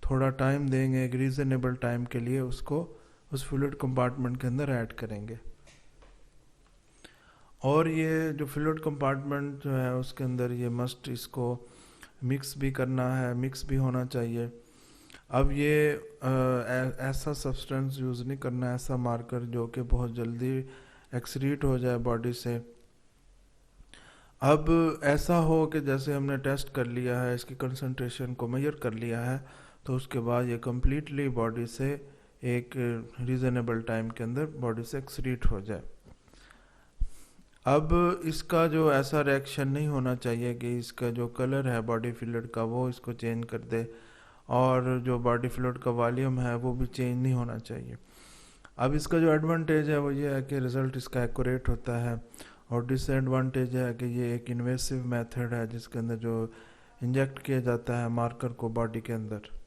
थोड़ा टाइम देंगे, एक रीज़नेबल टाइम के लिए उसको उस फ्लूइड कंपार्टमेंट के अंदर ऐड करेंगे। और ये जो फ्लूइड कंपार्टमेंट जो है उसके अंदर ये मस्ट इसको मिक्स भी करना है, मिक्स भी होना चाहिए। अब ये ऐसा सब्सटेंस यूज़ नहीं करना है, ऐसा मार्कर जो कि बहुत जल्दी एक्सक्रीट हो जाए बॉडी से। अब ऐसा हो कि जैसे हमने टेस्ट कर लिया है, इसकी कंसंट्रेशन को मेजर कर लिया है, तो उसके बाद ये कम्प्लीटली बॉडी से एक रीज़नेबल टाइम के अंदर बॉडी से एक्सक्रीट हो जाए। अब इसका जो ऐसा रिएक्शन नहीं होना चाहिए कि इसका जो कलर है बॉडी फ्लूइड का वो इसको चेंज कर दे, और जो बॉडी फ्लूइड का वॉल्यूम है वो भी चेंज नहीं होना चाहिए। अब इसका जो एडवांटेज है वो ये है कि रिज़ल्ट इसका एक्यूरेट होता है, और डिसएडवांटेज है कि ये एक इन्वेसिव मेथड है जिसके अंदर जो इंजेक्ट किया जाता है मार्कर को बॉडी के अंदर।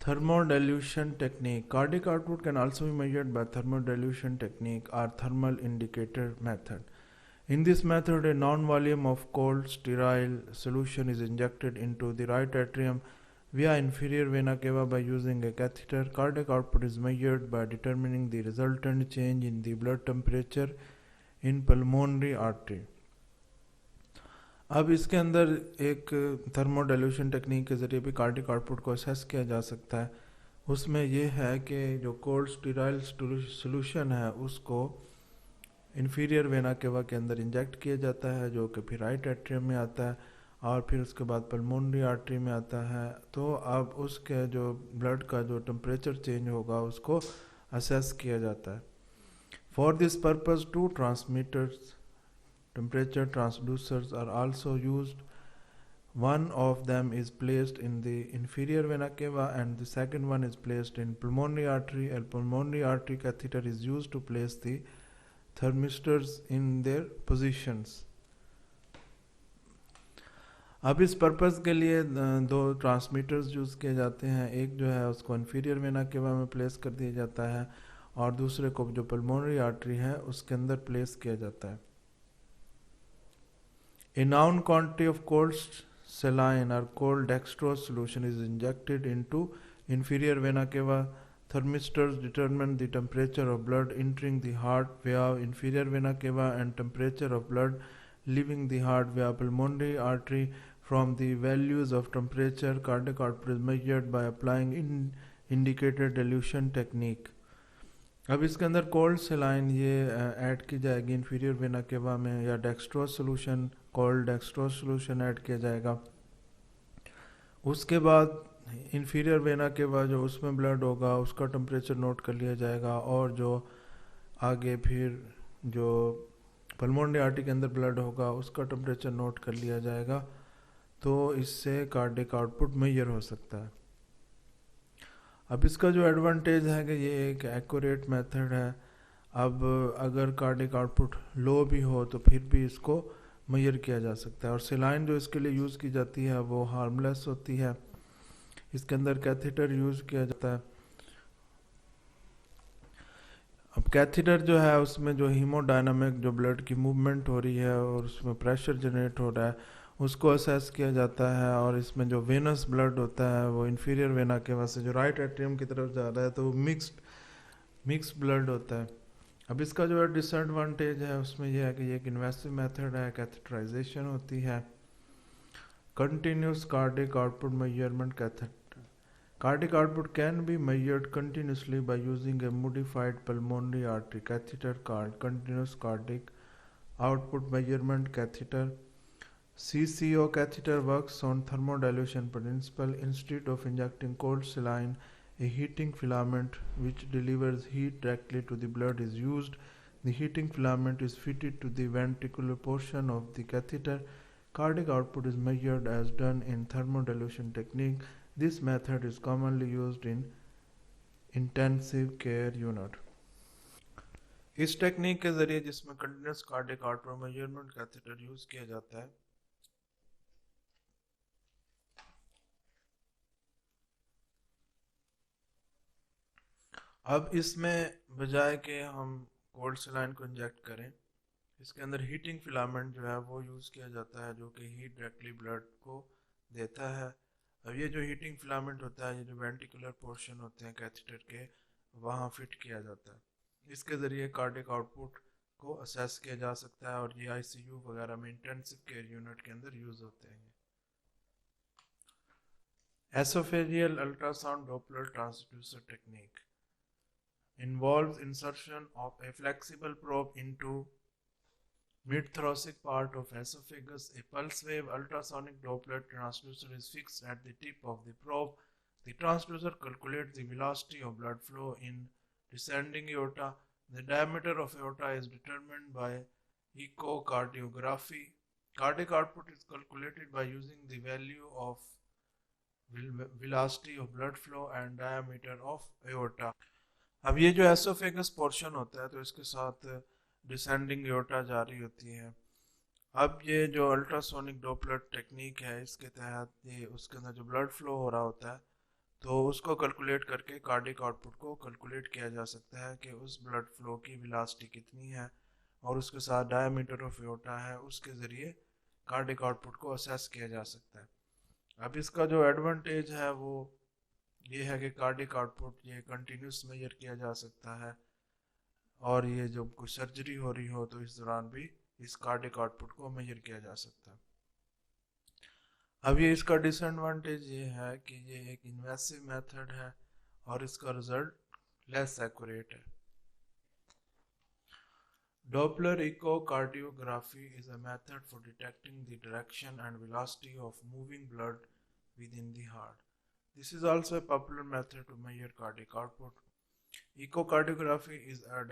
Thermodilution technique. Cardiac output can also be measured by thermodilution technique or thermal indicator method. In this method, a non-volume of cold sterile solution is injected into the right atrium via inferior vena cava by using a catheter. Cardiac output is measured by determining the resultant change in the blood temperature in pulmonary artery. अब इसके अंदर एक थर्मोडाइल्यूशन technique के ज़रिए भी cardiac output को assess किया जा सकता है। उसमें यह है कि जो कोल्ड स्टीराइल सोल्यूशन है उसको इन्फीरियर वेना केवा के अंदर इंजेक्ट किया जाता है, जो कि फिर राइट एट्रियम में आता है और फिर उसके बाद पल्मोनरी आर्टरी में आता है। तो अब उसके जो ब्लड का जो टेम्परेचर चेंज होगा उसको असेस किया जाता है। For this purpose 2 transmitters temperature transducers are also used. One of them is placed in the inferior vena cava and the second one is placed in pulmonary artery. A pulmonary artery catheter is used to place the thermistors in their positions. अब इस purpose के लिए 2 transmitters use किए जाते हैं। एक जो है उसको इन्फीरियर वेना केवा में प्लेस कर दिया जाता है और दूसरे को जो पल्मोनरी आर्टरी है उसके अंदर प्लेस किया जाता है। A known quantity of cold saline or cold dextrose solution is injected into inferior vena cava. Thermistors determine the temperature of blood entering the heart via inferior vena cava and temperature of blood leaving the heart via pulmonary artery. From the values of temperature, cardiac output is measured by applying indicator dilution technique. अब इसके अंदर cold सेलाइन ये add की जाएगी inferior vena cava में, या dextrose solution, cold dextrose solution add किया जाएगा। उसके बाद इन्फीरियर वेना केवा जो उसमें ब्लड होगा उसका टेम्परेचर नोट कर लिया जाएगा, और जो आगे फिर जो पल्मोनरी आर्टरी के अंदर ब्लड होगा उसका टेम्परेचर नोट कर लिया जाएगा। तो इससे कार्डिक आउटपुट मेजर हो सकता है। अब इसका जो एडवांटेज है कि ये एक एक्यूरेट मेथड है। अब अगर कार्डिक आउटपुट लो भी हो तो फिर भी इसको मेजर किया जा सकता है। और सेलाइन जो इसके लिए यूज़ की जाती है वो हार्मलेस होती है। इसके अंदर कैथेटर यूज़ किया जाता है। अब कैथेटर जो है उसमें जो हीमोडायनामिक जो ब्लड की मूवमेंट हो रही है और उसमें प्रेशर जनरेट हो रहा है उसको असेस किया जाता है, और इसमें जो वेनस ब्लड होता है वो इन्फीरियर वेना के वास्ते जो राइट एट्रियम की तरफ जा रहा है तो वो मिक्स्ड ब्लड होता है। अब इसका जो है डिसएडवांटेज है उसमें यह है कि ये एक इन्वेसिव मेथड है, कैथेटराइजेशन होती है। Continuous cardiac output measurement catheter. Cardiac output can be measured continuously by using a modified pulmonary artery catheter called continuous cardiac output measurement catheter. CCO catheter works on thermodilution principle. Instead of injecting cold saline, a heating filament which delivers heat directly to the blood is used. The heating filament is fitted to the ventricular portion of the catheter. Cardiac output is measured as done in thermodilution technique. This method is commonly used in intensive care unit. इस technique के जरिए जिसमें continuous cardiac output measurement catheter use किया जाता है, अब इसमें बजाय के हम कोल्ड सलाइन को इंजेक्ट करें, इसके अंदर हीटिंग फिलामेंट जो है वो यूज़ किया जाता है, जो कि हीट डायरेक्टली ब्लड को देता है। अब ये जो हीटिंग फिलामेंट होता है, ये जो वेंट्रिकुलर पोर्शन होते हैं कैथेटर के, वहाँ फिट किया जाता है। इसके ज़रिए कार्डियक आउटपुट को असेस किया जा सकता है और ये आईसीयू वगैरह में इंटेंसिव केयर यूनिट के अंदर यूज़ होते हैं। Oesophageal ultrasound Doppler transducer technique involves insertion of a flexible probe into mid-thoracic part of esophagus. A pulse wave ultrasonic Doppler transducer is fixed at the tip of the probe. The transducer calculates the velocity of blood flow in descending aorta. The diameter of aorta is determined by echocardiography. Cardiac output is calculated by using the value of velocity of blood flow and diameter of aorta. अब ये जो oesophagus portion होता है, तो इसके साथ descending aorta जारी होती है। अब ये जो अल्ट्रासोनिक डॉपलर टेक्निक है, इसके तहत ये उसके अंदर जो ब्लड फ्लो हो रहा होता है, तो उसको कैलकुलेट करके कार्डियक आउटपुट को कैलकुलेट किया जा सकता है कि उस ब्लड फ्लो की वेलोसिटी कितनी है, और उसके साथ डायमीटर ऑफ एओर्टा है, उसके ज़रिए कार्डियक आउटपुट को असेस किया जा सकता है। अब इसका जो एडवांटेज है वो ये है कि कार्डियक आउटपुट ये कंटिन्यूस मेजर किया जा सकता है, और ये जब कोई सर्जरी हो रही हो तो इस दौरान भी इस कार्डियक आउटपुट को मेजर किया जा सकता है। अब ये इसका डिसएडवांटेज ये है कि ये एक इन्वेसिव मेथड है और इसका रिजल्ट लेस एक्यूरेट है। Doppler echocardiography is a method for detecting the direction and velocity of moving blood within the heart. This is also a popular method to measure cardiac output. Echocardiography is a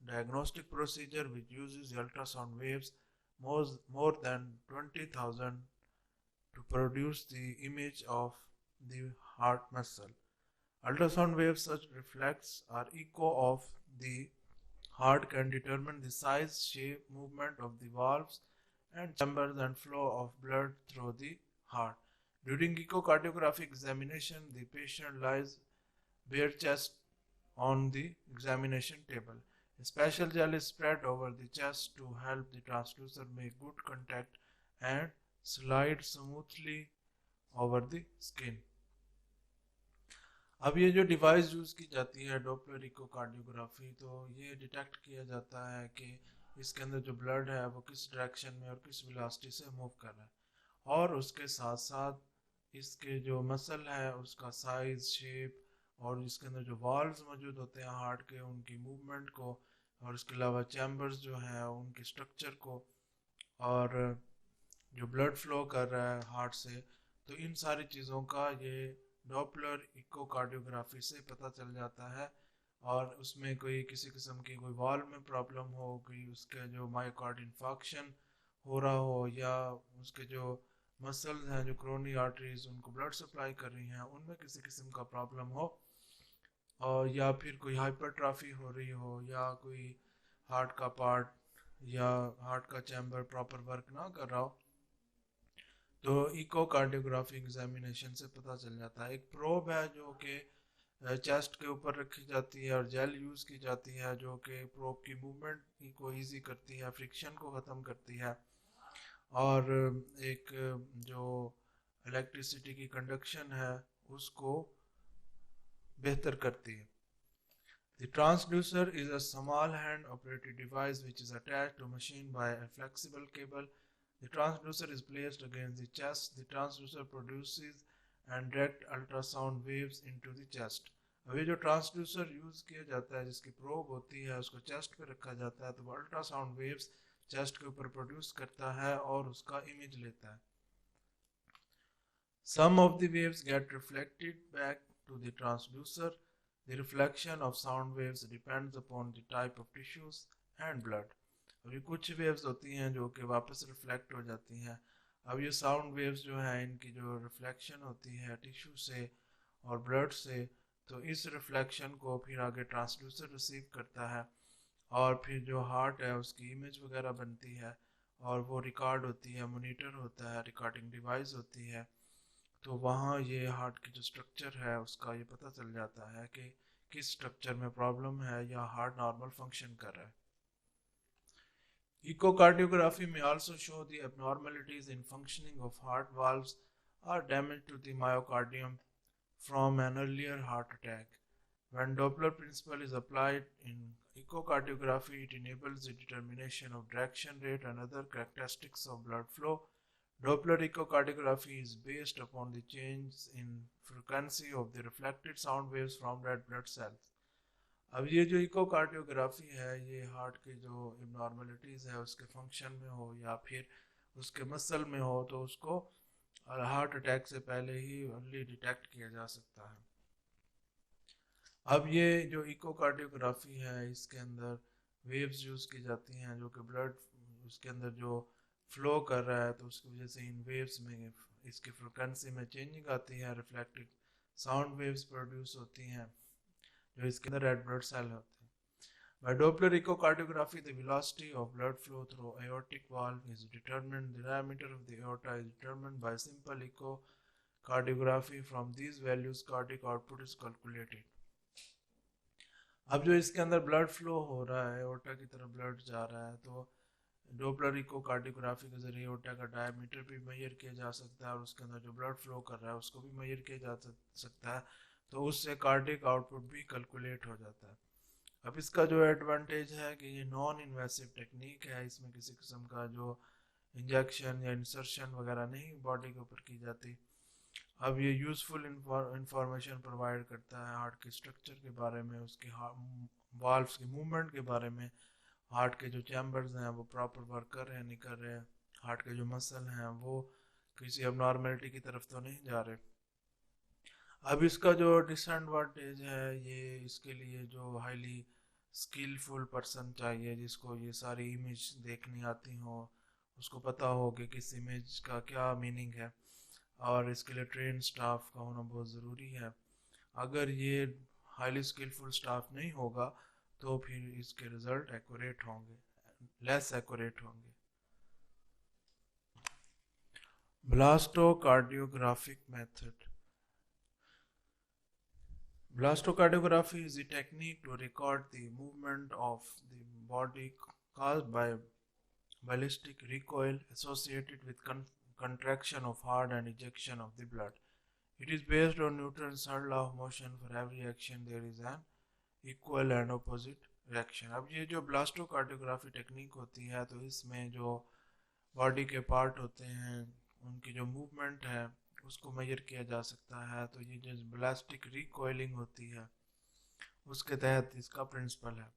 diagnostic procedure which uses ultrasound waves more than 20,000 to produce the image of the heart muscle. Ultrasound waves such reflects or echo of the heart can determine the size, shape, movement of the valves and chambers and flow of blood through the heart. During echocardiographic examination, the patient lies bare chest on the examination table. A special gel is spread over the chest to help the transducer make good contact and slide smoothly over the skin. अब ये जो device use की जाती है Doppler echocardiography, तो ये detect किया जाता है कि इसके अंदर जो ब्लड है वो किस डायरेक्शन में और किस वेलोसिटी से मूव कर रहा है, और उसके साथ साथ इसके जो मसल है उसका साइज, शेप, और इसके अंदर जो वाल्व्स मौजूद होते हैं हार्ट के, उनकी मूवमेंट को, और इसके अलावा चैम्बर्स जो हैं उनके स्ट्रक्चर को, और जो ब्लड फ्लो कर रहा है हार्ट से, तो इन सारी चीज़ों का ये डॉपलर इकोकार्डियोग्राफी से पता चल जाता है। और उसमें कोई किसी किस्म की कोई वाल्व में प्रॉब्लम हो, कोई उसके जो मायोकार्ड इन्फाक्शन हो रहा हो, या उसके जो मसल्स हैं, जो क्रोनी आर्टरीज उनको ब्लड सप्लाई कर रही हैं, उनमें किसी किस्म का प्रॉब्लम हो, और या फिर कोई हाइपरट्रॉफी हो रही हो, या कोई हार्ट का पार्ट या हार्ट का चैम्बर प्रॉपर वर्क ना कर रहा हो, तो इकोकार्डियोग्राफी एग्जामिनेशन से पता चल जाता है। एक प्रोब है जो कि चेस्ट के ऊपर रखी जाती है और जेल यूज़ की जाती है, जो कि प्रोब की मूवमेंट को इजी करती है, फ्रिक्शन को ख़त्म करती है, और एक जो इलेक्ट्रिसिटी की कंडक्शन है उसको बेहतर करती है। The transducer is a small hand operated device which is attached to machine by a flexible cable. The transducer is placed against the chest. The transducer produces and direct ultrasound waves into the chest. अब ये जो transducer use किया जाता है, जिसकी probe होती है, उसको चेस्ट पे रखा जाता है, तो वो अल्ट्रासाउंड वेव्स चेस्ट के ऊपर प्रोड्यूस करता है और उसका इमेज लेता है. Some of the waves get reflected back to the transducer. The reflection of sound waves depends upon the type of tissues and blood. अभी कुछ वेव्स होती हैं जो कि वापस रिफ्लेक्ट हो जाती हैं. अब ये साउंड वेव्स जो हैं इनकी जो रिफ्लेक्शन होती है टिश्यू से और ब्लड से, तो इस रिफ्लेक्शन को फिर आगे ट्रांसड्यूसर रिसीव करता है और फिर जो हार्ट है उसकी इमेज वगैरह बनती है और वो रिकॉर्ड होती है, मोनीटर होता है, रिकॉर्डिंग डिवाइस होती है. तो वहाँ ये हार्ट की जो स्ट्रक्चर है उसका ये पता चल जाता है कि किस स्ट्रक्चर में प्रॉब्लम है या हार्ट नॉर्मल फंक्शन कर रहा है. Echocardiography may also show the abnormalities in functioning of heart valves or damage to the myocardium from an earlier heart attack. When Doppler principle is applied in echocardiography, it enables the determination of direction rate and other characteristics of blood flow. Doppler echocardiography is based upon the change in frequency of the reflected sound waves from red blood cells. अब ये जो echocardiography है ये heart के जो इबनॉर्मलिटीज़ है उसके function में हो या फिर उसके मसल में हो तो उसको हार्ट अटैक से पहले ही अर्ली डिटेक्ट किया जा सकता है. अब ये जो इकोकार्डियोग्राफी है इसके अंदर वेव्स यूज़ की जाती हैं जो कि ब्लड उसके अंदर जो फ्लो कर रहा है तो उसकी वजह से इन वेव्स में इसकी फ्रिक्वेंसी में चेंजिंग आती है, रिफ्लेक्टेड साउंड वेव्स प्रोड्यूस होती हैं जो इसके अंदर रेड ब्लड सेल होते हैं. By Doppler echocardiography, the velocity of blood flow through aortic valve is determined. The diameter of the aorta is determined by simple echocardiography. From these values, cardiac output is calculated. अब जो इसके अंदर blood flow हो रहा है aorta की तरफ blood जा रहा है तो डोपलर इकोकार्डियोग्राफी के जरिए एओर्टा का डायमीटर भी मेजर किया जा सकता है और उसके अंदर जो ब्लड फ्लो कर रहा है उसको भी मेजर किया जा सकता है. तो उससे कार्डिक आउटपुट भी कैलकुलेट हो जाता है. अब इसका जो एडवांटेज है कि ये नॉन इन्वेसिव टेक्निक है, इसमें किसी किस्म का जो इंजेक्शन या इंसर्शन वगैरह नहीं बॉडी के ऊपर की जाती. अब ये यूज़फुल इंफॉर्मेशन प्रोवाइड करता है हार्ट के स्ट्रक्चर के बारे में, उसके वाल्व्स की मूवमेंट के बारे में, हार्ट के जो चैम्बर्स हैं वो प्रॉपर वर्क कर रहे हैं नहीं कर रहे, हार्ट के जो मसल हैं वो किसी अबनॉर्मेलिटी की तरफ तो नहीं जा रहे. अब इसका जो डिसएडवांटेज है ये इसके लिए जो हाईली स्किलफुल पर्सन चाहिए जिसको ये सारी इमेज देखनी आती हो, उसको पता हो कि किस इमेज का क्या मीनिंग है और इसके लिए ट्रेन स्टाफ का होना बहुत ज़रूरी है. अगर ये हाईली स्किलफुल स्टाफ नहीं होगा तो फिर इसके रिजल्ट एक्यूरेट होंगे, लेस एक्यूरेट होंगे. ब्लास्टोकार्डियोग्राफिक method. Blastocardiography is a technique to record the movement of the body caused by ballistic recoil associated with contraction of heart and ejection of the blood. It is based on Newton's third law of motion. For every action there is an equal and opposite reaction. अब ये जो ब्लास्टोकार्डियोग्राफी technique होती है तो इसमें जो body के part होते हैं उनकी जो मूवमेंट है उसको मेजर किया जा सकता है. तो ये जो ब्लास्टिक रिकॉइलिंग होती है उसके तहत इसका प्रिंसिपल है.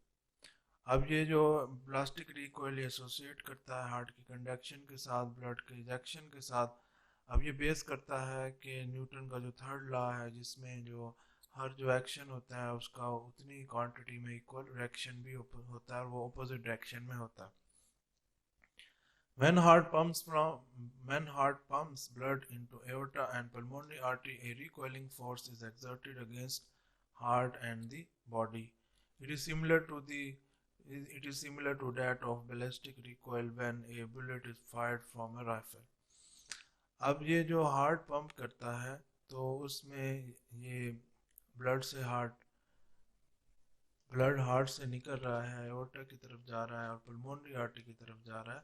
अब ये जो ब्लास्टिक रिकॉइल एसोसिएट करता है हार्ट की कंडक्शन के साथ, ब्लड के इजेक्शन के साथ. अब ये बेस करता है कि न्यूटन का जो थर्ड लॉ है जिसमें जो हर जो एक्शन होता है उसका उतनी क्वांटिटी में इक्वल रिएक्शन भी होता है और वो अपोजिट डायरेक्शन में होता है. When heart pumps blood into aorta and pulmonary artery, a recoiling force is exerted against heart and the body. It is similar to that of ballistic recoil when a bullet is fired from a rifle. अब ये जो heart pump करता है तो उसमें ये blood heart से निकल रहा है, एओर्टा की तरफ जा रहा है और पल्मोनरी आर्टरी की तरफ जा रहा है.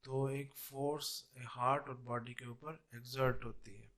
तो एक फोर्स हार्ट और बॉडी के ऊपर एक्सर्ट होती है.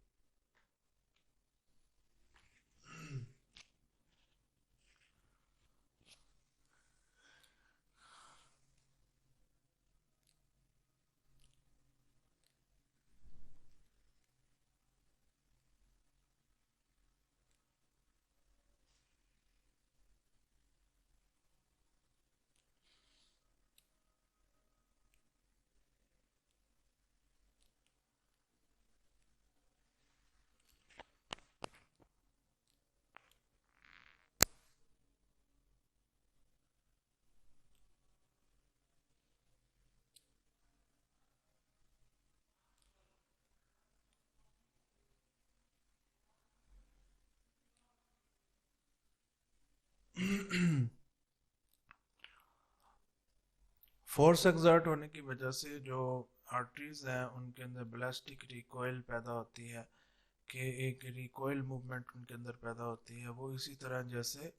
फोर्स एक्सर्ट होने की वजह से जो आर्टरीज हैं उनके अंदर ब्लास्टिक रिकॉइल पैदा होती है, कि एक रिकॉइल मूवमेंट उनके अंदर पैदा होती है। वो इसी तरह जैसे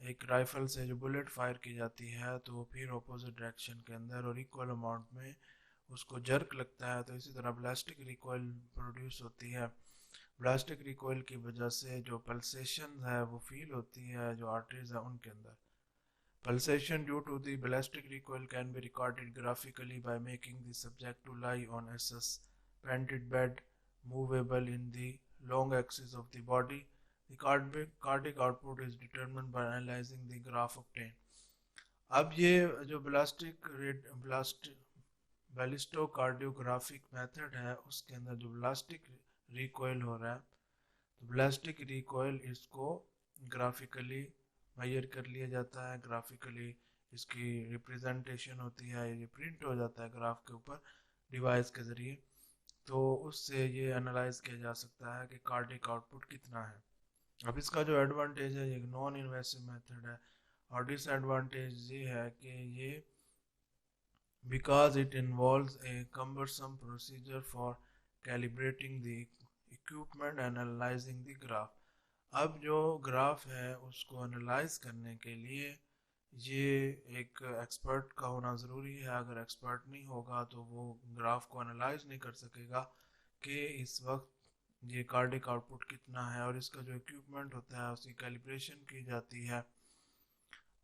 एक राइफल से जो बुलेट फायर की जाती है तो फिर ऑपोजिट डायरेक्शन के अंदर और इक्वल अमाउंट में उसको जर्क लगता है, तो इसी तरह ब्लास्टिक रिकॉइल प्रोड्यूस होती है। ब्लास्टिक रिकॉइल की वजह से जो पल्सेशन है वो फील होती है जो आर्टरीज है उनके अंदर। Pulsation due to the ballistic recoil can be recorded graphically by making the subject to lie on a suspended bed movable in the long axis of the body. The cardiac output is determined by analyzing the graph obtained. अब ये जो बैलिस्टोकार्डियोग्राफिक method है उसके अंदर जो ब्लास्टिक recoil हो रहा है, तो ब्लास्टिक रिकॉइल इसको ग्राफिकली मेजर कर लिया जाता है। ग्राफिकली इसकी रिप्रेजेंटेशन होती है, ये प्रिंट हो जाता है ग्राफ के ऊपर डिवाइस के ज़रिए, तो उससे ये एनालाइज किया जा सकता है कि कार्डिक आउटपुट कितना है। अब इसका जो एडवांटेज है ये नॉन इन्वेसिव मेथड है, और डिसएडवांटेज ये है कि ये because it involves a cumbersome procedure for calibrating the equipment and analyzing the graph. अब जो ग्राफ है उसको एनालाइज करने के लिए ये एक एक्सपर्ट का होना ज़रूरी है। अगर एक्सपर्ट नहीं होगा तो वो ग्राफ को एनालाइज नहीं कर सकेगा कि इस वक्त ये कार्डिक आउटपुट कितना है, और इसका जो इक्विपमेंट होता है उसकी कैलिब्रेशन की जाती है,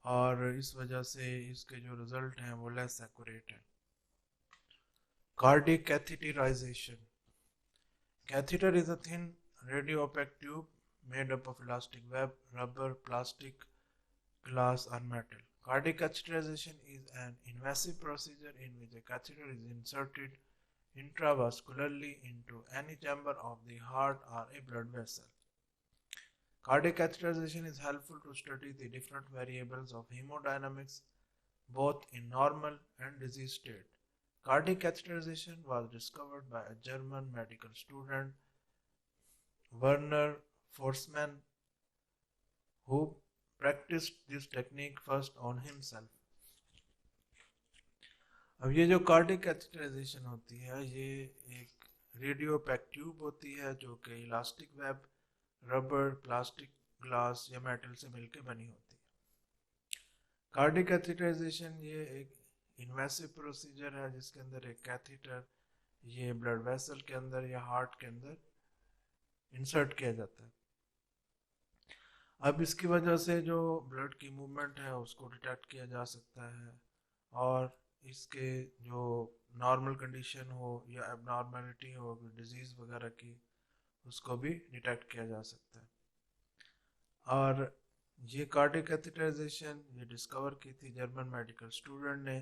और इस वजह से इसके जो रिजल्ट हैं वो लेस एक्यूरेट हैं। Cardiac catheterization. Catheter is a thin radio-opaque tube made up of elastic web, rubber, plastic, glass, or metal. Cardiac catheterization is an invasive procedure in which a catheter is inserted intravascularly into any chamber of the heart or a blood vessel. Cardiac catheterization is helpful to study the different variables of hemodynamics both in normal and disease state. Cardiac catheterization was discovered by a German medical student, Werner Forsman, who practiced this technique first on himself. अब ये जो cardiac catheterization होती है ये एक radiopaque tube होती है जो कि elastic web, rubber, plastic, glass या मेटल से मिलकर बनी होती है। कार्डिक कैथेटराइजेशन ये एक इन्वेसिव प्रोसीजर है जिसके अंदर एक कैथेटर ये ब्लड वेसल के अंदर या हार्ट के अंदर इंसर्ट किया जाता है। अब इसकी वजह से जो ब्लड की मूवमेंट है उसको डिटेक्ट किया जा सकता है, और इसके जो नॉर्मल कंडीशन हो या एबनॉर्मेलिटी हो डिजीज़ वगैरह की उसको भी डिटेक्ट किया जा सकता है। और ये कार्डिक कैथेटराइजेशन ये डिस्कवर की थी जर्मन मेडिकल स्टूडेंट ने,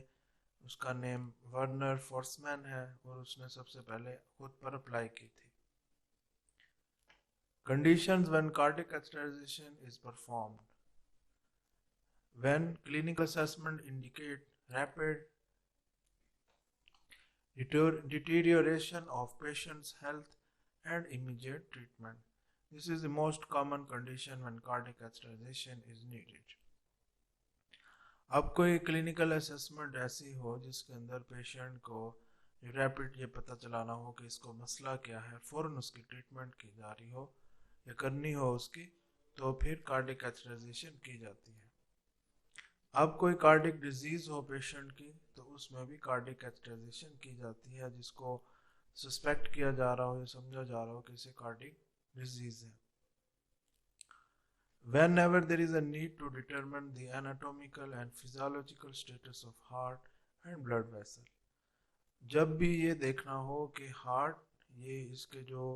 उसका नेम वर्नर फोर्समैन है, और उसने सबसे पहले खुद पर अप्लाई की थी। Conditions when cardiac catheterization is performed. When clinical assessment indicate rapid deterioration of patient's health and immediate treatment. This is the most common condition when cardiac catheterization is needed. अब कोई क्लिनिकल असेसमेंट ऐसी हो जिसके अंदर patient को rapid ये पता चलाना हो कि इसको मसला क्या है, फ़ौरन उसकी ट्रीटमेंट की जा रही हो या करनी हो उसकी, तो फिर कार्डिक कैथेटराइजेशन की जाती है। अब कोई कार्डिक डिजीज़ हो पेशेंट की तो उसमें भी कार्डिक कैथेटराइजेशन की जाती है, जिसको सस्पेक्ट किया जा रहा हो या समझा जा रहा हो कि इसे कार्डिक डिजीज़ है। Whenever there is a need to determine the anatomical and physiological status of heart and blood vessel, जब भी ये देखना हो कि हार्ट ये इसके जो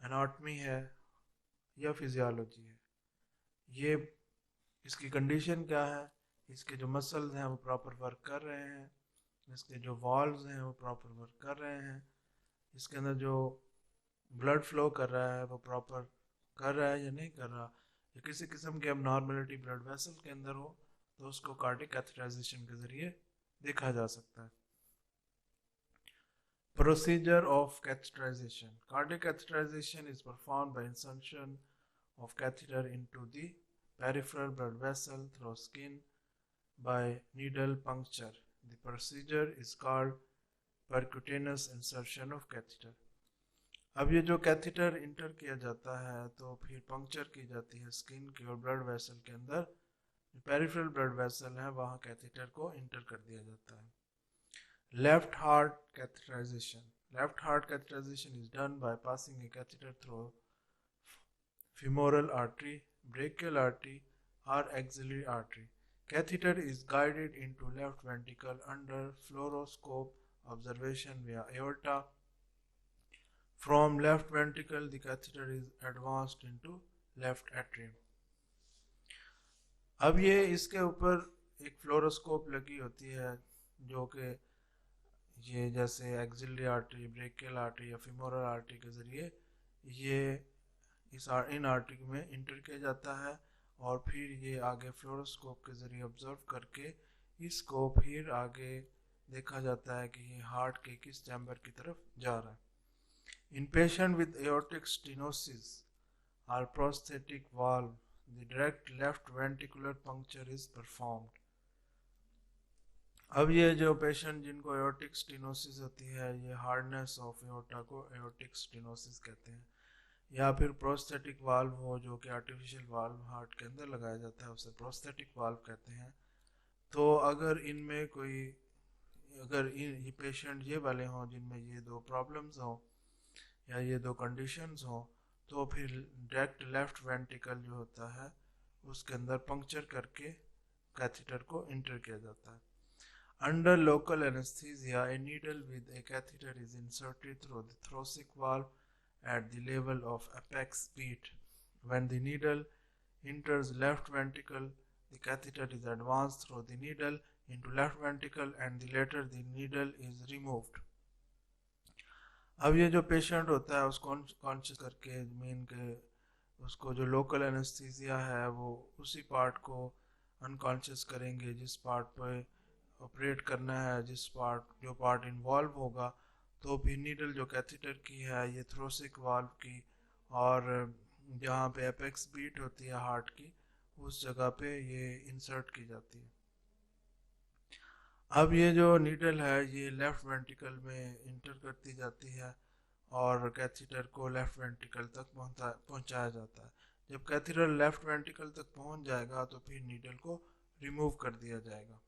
एनाटमी है या फिजियोलॉजी है, ये इसकी कंडीशन क्या है, इसके जो मसल्स हैं वो प्रॉपर वर्क कर रहे हैं, इसके जो वॉल्व्स हैं वो प्रॉपर वर्क कर रहे हैं, इसके अंदर जो ब्लड फ्लो कर रहा है वो प्रॉपर कर रहा है या नहीं कर रहा, या किसी किस्म की अबनॉर्मलिटी ब्लड वेसल के अंदर हो तो उसको कार्डिक कैथेटराइजेशन के जरिए देखा जा सकता है। Procedure of catheterization. Cardiac catheterization is performed by insertion of catheter into the peripheral blood vessel through skin by needle puncture. The procedure is called percutaneous insertion of catheter. अब ये जो catheter inter किया जाता है तो फिर puncture की जाती है स्किन की और ब्लड वेसल के अंदर, पेरिफेरल ब्लड वेसल है वहाँ कैथेटर को इंटर कर दिया जाता है. Left heart catheterization. Left heart catheterization is done by passing a catheter through femoral artery, brachial artery, or axillary artery. Catheter is guided into left ventricle under fluoroscope observation via aorta. From left ventricle, the catheter is advanced into left atrium. अब ये इसके ऊपर एक fluoroscope लगी होती है जो कि ये जैसे एक्सिलरी आर्टरी, ब्रेकियल आर्टरी या फिमोरल आर्टरी के ज़रिए ये इन आर्टरी में इंटर किया जाता है और फिर ये आगे फ्लोरोस्कोप के ज़रिए ऑब्जर्व करके इसको फिर आगे देखा जाता है कि ये हार्ट के किस चैम्बर की तरफ जा रहा है. इन पेशेंट विद एओर्टिक स्टेनोसिस और prosthetic valve the direct left ventricular puncture is performed. अब ये जो पेशेंट जिनको एओर्टिक स्टेनोसिस होती है, ये हार्डनेस ऑफ एओर्टा को एओर्टिक स्टेनोसिस कहते हैं, या फिर प्रोस्थेटिक वाल्व हो जो कि आर्टिफिशियल वाल्व हार्ट के अंदर लगाया जाता है उसे प्रोस्थेटिक वाल्व कहते हैं. तो अगर इनमें कोई ये पेशेंट ये वाले हों जिनमें ये दो प्रॉब्लम्स हों या ये दो कंडीशंस हों तो फिर डायरेक्ट लेफ्ट वेंट्रिकल जो होता है उसके अंदर पंक्चर करके कैथेटर को इंटर किया जाता है. Under local anesthesia, a needle with a catheter is inserted through the thoracic valve at the level of apex beat. When the needle enters left ventricle, the catheter is advanced through the needle into left ventricle and the later the needle is removed. अब ये जो patient होता है उसको conscious करके mean के उसको जो लोकल एनेस्थीसिया है वो उसी पार्ट को अनकॉन्शियस करेंगे जिस पार्ट पे ऑपरेट करना है, जो पार्ट इन्वॉल्व होगा. तो फिर नीडल जो कैथेटर की है ये थ्रोसिक वाल्व की और जहाँ पे एपेक्स बीट होती है हार्ट की उस जगह पे ये इंसर्ट की जाती है. अब ये जो नीडल है ये लेफ्ट वेंट्रिकल में इंटर करती जाती है और कैथेटर को लेफ्ट वेंट्रिकल तक पहुँचाया जाता है. जब कैथेटर लेफ्ट वेंट्रिकल तक पहुँच जाएगा तो फिर नीडल को रिमूव कर दिया जाएगा.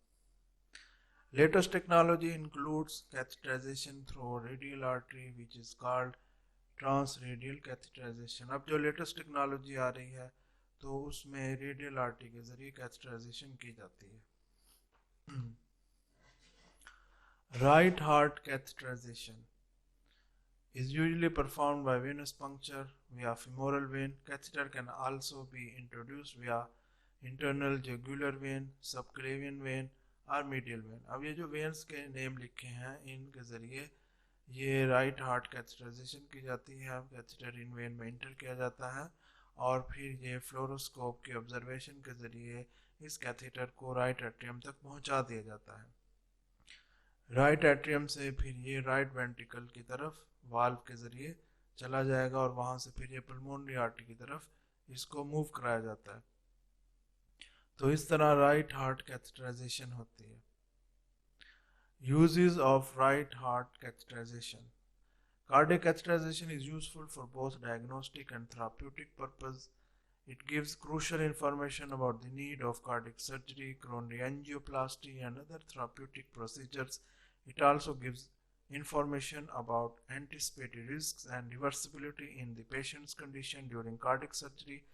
Latest technology includes catheterization through radial artery which is called transradial catheterization. अब जो latest technology आ रही है तो उसमें radial artery के जरिए catheterization की जाती है. Right heart catheterization is usually performed by venous puncture via femoral vein. Catheter can also be introduced via internal jugular vein, subclavian vein और मीडियल वेन. अब ये जो वेन्स के नेम लिखे हैं इनके ज़रिए ये राइट हार्ट कैथेटराइजेशन की जाती है. कैथेटर इन वेन में इंटर किया जाता है और फिर ये फ्लोरोस्कोप के ऑब्जर्वेशन के ज़रिए इस कैथेटर को राइट एट्रियम तक पहुंचा दिया जाता है. राइट एट्रियम से फिर ये राइट वेंट्रिकल की तरफ वाल्व के ज़रिए चला जाएगा और वहाँ से फिर ये पल्मोनरी आर्टरी की तरफ इसको मूव कराया जाता है. तो इस तरह राइट हार्ट कैथेटराइजेशन होती है. Uses of right heart catheterization. Cardiac catheterization is useful for both diagnostic and therapeutic purpose. It gives crucial information about the need of cardiac surgery, coronary angioplasty, and other therapeutic procedures. It also gives information about anticipated risks and reversibility in the patient's condition during cardiac surgery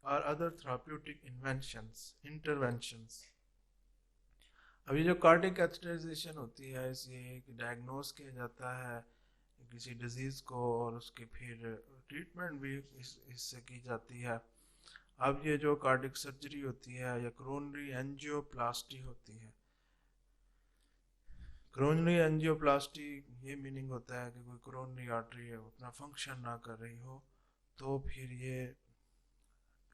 or other therapeutic interventions. अभी जो cardiac catheterization होती है इसे diagnose किया जाता है किसी disease को और उसकी फिर ट्रीटमेंट भी इससे की जाती है. अब ये जो कार्डियक सर्जरी होती है या कोरोनरी एंजियोप्लास्टी होती है. कोरोनरी एंजियोप्लास्टी ये मीनिंग होता है कि कोई कोरोनरी आर्टरी अपना फंक्शन ना कर रही हो तो फिर ये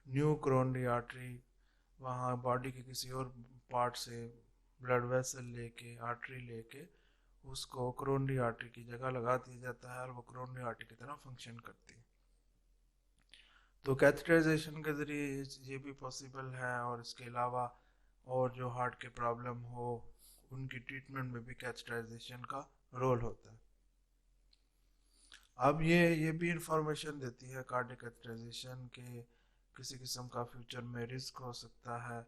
न्यू कोरोनरी आर्टरी वहाँ बॉडी के किसी और पार्ट से ब्लड वेसल लेके आर्टरी लेके उसको कोरोनरी आर्टरी की जगह लगा दिया जाता है और वो कोरोनरी आर्टरी की तरह फंक्शन करती है. तो कैथेटराइजेशन के ज़रिए ये भी पॉसिबल है, और इसके अलावा और जो हार्ट के प्रॉब्लम हो उनकी ट्रीटमेंट में भी कैथेटराइजेशन का रोल होता है। अब ये भी इंफॉर्मेशन देती है कार्डियक कैथेटराइजेशन के किसी किस्म का फ्यूचर में रिस्क हो सकता है,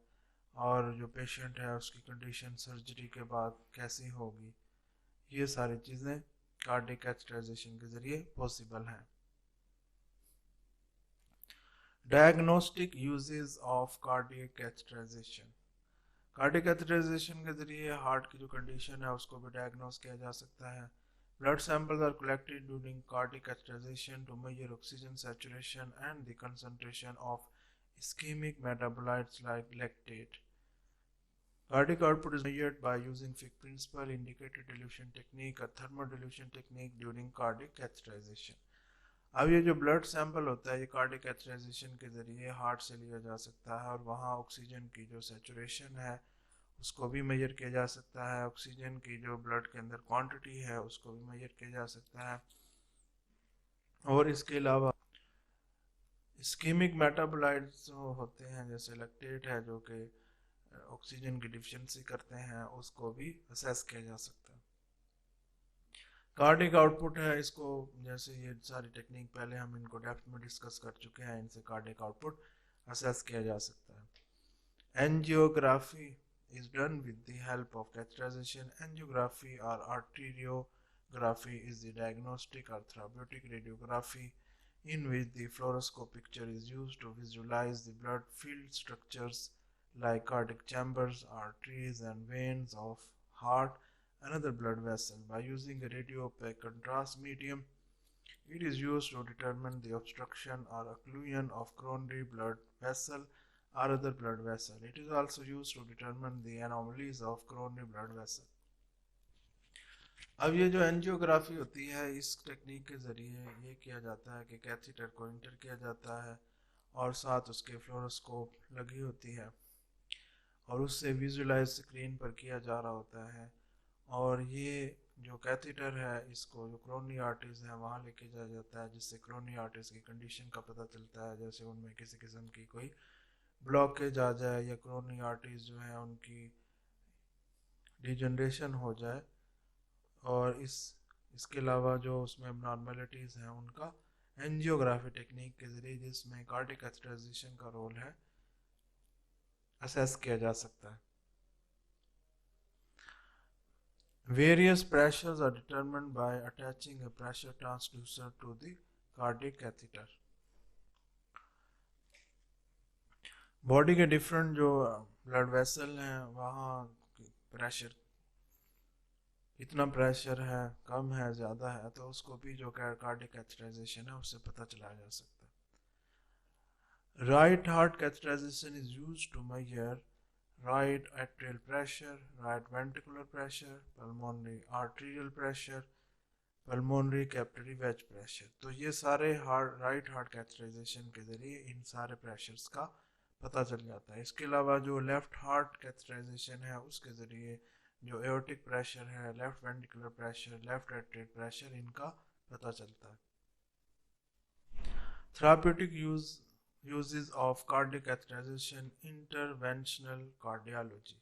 और जो पेशेंट है उसकी कंडीशन सर्जरी के बाद कैसी होगी, ये सारी चीज़ें कार्डियक कैथेटराइजेशन के ज़रिए पॉसिबल हैं। Diagnostic uses of cardiac catheterization. Cardiac catheterization के ज़रिए हार्ट की जो कंडीशन है उसको भी डायग्नोस किया जा सकता है। Blood samples are collected during cardiac catheterization to measure oxygen saturation and the concentration of ischemic metabolites like lactate. Cardiac output is measured by using Fick principle, indicator dilution technique or thermodilution technique during cardiac catheterization. अब ये जो blood sample होता है ये cardiac catheterization के ज़रिए heart से लिया जा सकता है, और वहाँ ऑक्सीजन की जो सैचुरेशन है उसको भी मेजर किया जा सकता है, ऑक्सीजन की जो ब्लड के अंदर क्वांटिटी है उसको भी मेजर किया जा सकता है, और इसके अलावा इस्कीमिक मेटाबोलाइट्स जो होते हैं जैसे लैक्टेट है जो कि ऑक्सीजन की डिफिशिएंसी करते हैं उसको भी असेस किया जा सकता है। कार्डिक आउटपुट है, इसको जैसे ये सारी टेक्निक पहले हम इनको डेप्थ में डिस्कस कर चुके हैं, इनसे कार्डिक आउटपुट असेस किया जा सकता है। Angiography is done with the help of catheterization. Angiography or arteriography is the diagnostic or therapeutic radiography in which the fluoroscope picture is used to visualize the blood filled structures like cardiac chambers, arteries and veins of heart and other blood vessels. By using a radio opaque contrast medium, it is used to determine the obstruction or occlusion of coronary blood vessel or other blood vessel. It is also used to determine the anomalies of coronary blood vessel. अब ये जो angiography होती है इस technique के ज़रिए ये किया जाता है कि कैथेटर को इंटर किया जाता है और साथ उसके फ्लोरोस्कोप लगी होती है और उससे विजुलाइज स्क्रीन पर किया जा रहा होता है, और ये जो कैथेटर है इसको जो कोरोनरी आर्टरीज है वहाँ लेके जाया जाता है, जिससे कोरोनरी आर्टरीज की कंडीशन का पता चलता है, जैसे उनमें किसी किस्म की कोई ब्लॉकेज आ जाए या कोरोनरी आर्टरीज जो है उनकी डिजनरेशन हो जाए, और इसके अलावा जो उसमें एबनॉर्मेलिटीज हैं उनका एंजियोग्राफी टेक्निक के जरिए जिसमें कार्डियक कैथेटराइजेशन का रोल है असेस किया जा सकता है। Various pressures are determined by attaching a pressure transducer to the cardiac catheter. Body के डिफरेंट जो ब्लड वेसल हैं वहाँ प्रेशर इतना प्रेशर है, कम है, ज़्यादा है, तो उसको भी जो कार्डियक कैथेटराइजेशन है उससे पता चलाया जा सकता है। Right heart catheterization is used to measure right atrial pressure, right ventricular pressure, pulmonary arterial pressure, pulmonary capillary wedge pressure। तो ये सारे राइट हार्ट कैथेटराइजेशन के ज़रिए इन सारे प्रेशर्स का पता चल जाता है। इसके अलावा जो लेफ़्ट हार्ट कैथेटराइजेशन है उसके ज़रिए जो एओर्टिक प्रेशर है, left ventricular pressure, left atrial pressure, इनका पता चलता है। Therapeutic uses of cardiac catheterization, interventional cardiology।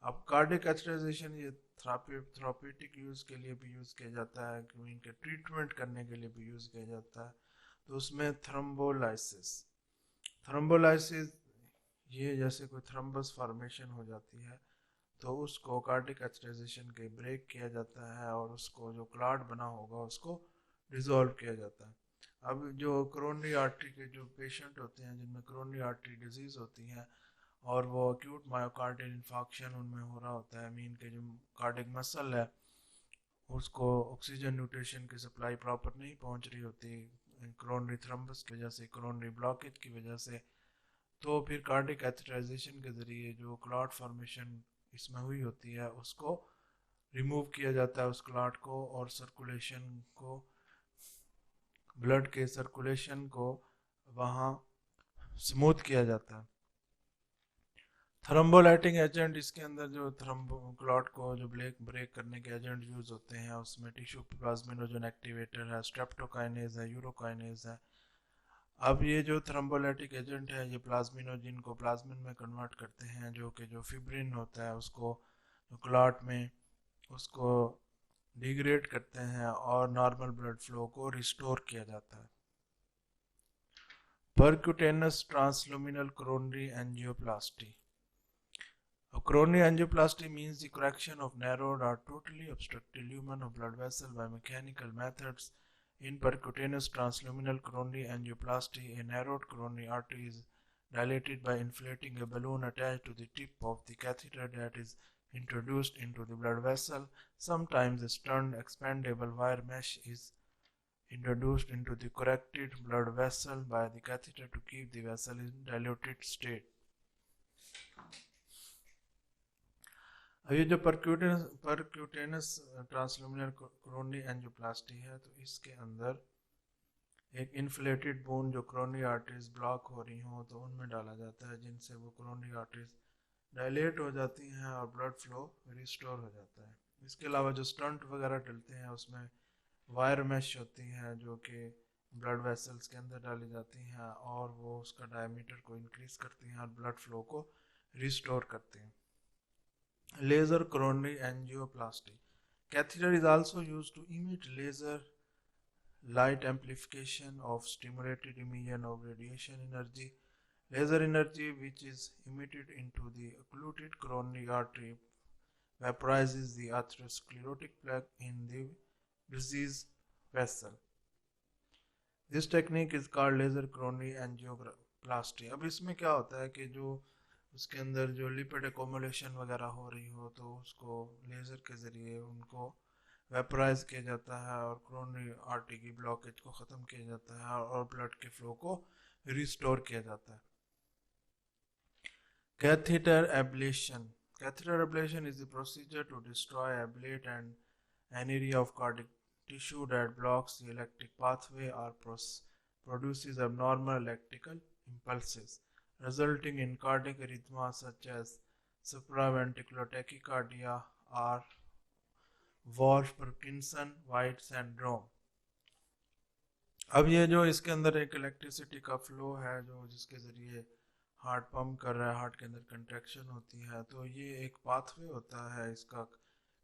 अब कार्डियक कैथेटराइजेशन ये थेराप्यूटिक यूज़ के लिए भी यूज़ किया जाता है, कि इनके ट्रीटमेंट करने के लिए भी यूज़ किया जाता है। तो उसमें थ्रोम्बोलाइसिस ये जैसे कोई थ्रम्बस फॉर्मेशन हो जाती है तो उसको कार्डियक कैथेटराइजेशन के ब्रेक किया जाता है और उसको जो क्लॉट बना होगा उसको डिसॉल्व किया जाता है। अब जो कोरोनरी आर्टरी के जो पेशेंट होते हैं जिनमें कोरोनरी आर्टरी डिजीज़ होती है और वो एक्यूट मायोकार्डियल इन्फाक्शन उनमें हो रहा होता है, मीन के जो कार्डियक मसल है उसको ऑक्सीजन न्यूट्रिशन की सप्लाई प्रॉपर नहीं पहुंच रही होती कोरोनरी थ्रम्बस की वजह से, कोरोनरी ब्लॉकेज की वजह से, तो फिर कार्डियक कैथेटराइजेशन के ज़रिए जो क्लॉट फॉर्मेशन इसमें हुई होती है उसको रिमूव किया जाता है, उस क्लॉट को, और सर्कुलेशन को, ब्लड के सर्कुलेशन को वहाँ स्मूथ किया जाता है। थ्रोम्बोलाइटिंग एजेंट, इसके अंदर जो क्लॉट को जो ब्रेक करने के एजेंट यूज होते हैं उसमें टिश्यू प्लाज्मिनोजन एक्टिवेटर है, स्ट्रेप्टोकाइनेज है, यूरोकाइनेज है, अब ये जो थ्रोम्बोलाइटिक एजेंट है ये प्लाज्मिनोजिन को प्लाज्मिन में कन्वर्ट करते हैं, जो कि जो फिब्रिन होता है उसको जो क्लॉट में उसको डिग्रेड करते हैं और नॉर्मल ब्लड फ्लो को रिस्टोर किया जाता है। Percutaneous transluminal coronary angioplasty. Coronary angioplasty means the correction of narrowed or totally obstructed lumen of blood vessel by mechanical methods. In percutaneous transluminal coronary angioplasty, a narrowed coronary artery is dilated by inflating a balloon attached to the tip of the catheter that is introduced into the blood vessel. Sometimes a sterned expandable wire mesh is introduced into the corrected blood vessel by the catheter to keep the vessel in dilated state. अब ये जो परक्यूटेनस transluminal coronary angioplasty है, तो इसके अंदर एक inflated bone जो coronary arteries block हो रही हों तो उनमें डाला जाता है, जिनसे वो कोरोनरी आर्टरीज डायलेट हो जाती हैं और ब्लड फ्लो रिस्टोर हो जाता है। इसके अलावा जो स्टंट वगैरह डलते हैं उसमें वायर मैश होती हैं जो कि ब्लड वेसल्स के अंदर डाली जाती हैं और वो उसका डायमीटर को इंक्रीज करती हैं और ब्लड फ्लो को रिस्टोर करती हैं। Laser coronary angioplasty. Catheter is also used to emit laser light amplification of stimulated emission of radiation energy. Laser energy which is emitted into the occluded coronary artery vaporizes the atherosclerotic plaque in the diseased vessel. This technique is called laser coronary angioplasty. अब इसमें क्या होता है कि जो उसके अंदर जो लिपिड एकोमुलेशन वगैरह हो रही हो तो उसको लेज़र के ज़रिए उनको वेपराइज किया जाता है और कोरोनरी आर्टरी की ब्लॉकेज को ख़त्म किया जाता है और ब्लड के फ्लो को रिस्टोर किया जाता है। Catheter ablation. Catheter ablation is the procedure to destroy, ablate an area of cardiac tissue that blocks the electric pathway or produces abnormal electrical impulses, resulting in cardiac arrhythmia such as supraventricular tachycardia or Wolff-Parkinson-White syndrome. अब ये जो इसके अंदर एक electricity का flow है जो जिसके ज़रिए हार्ट पंप कर रहा है, हार्ट के अंदर कंट्रैक्शन होती है, तो ये एक पाथवे होता है, इसका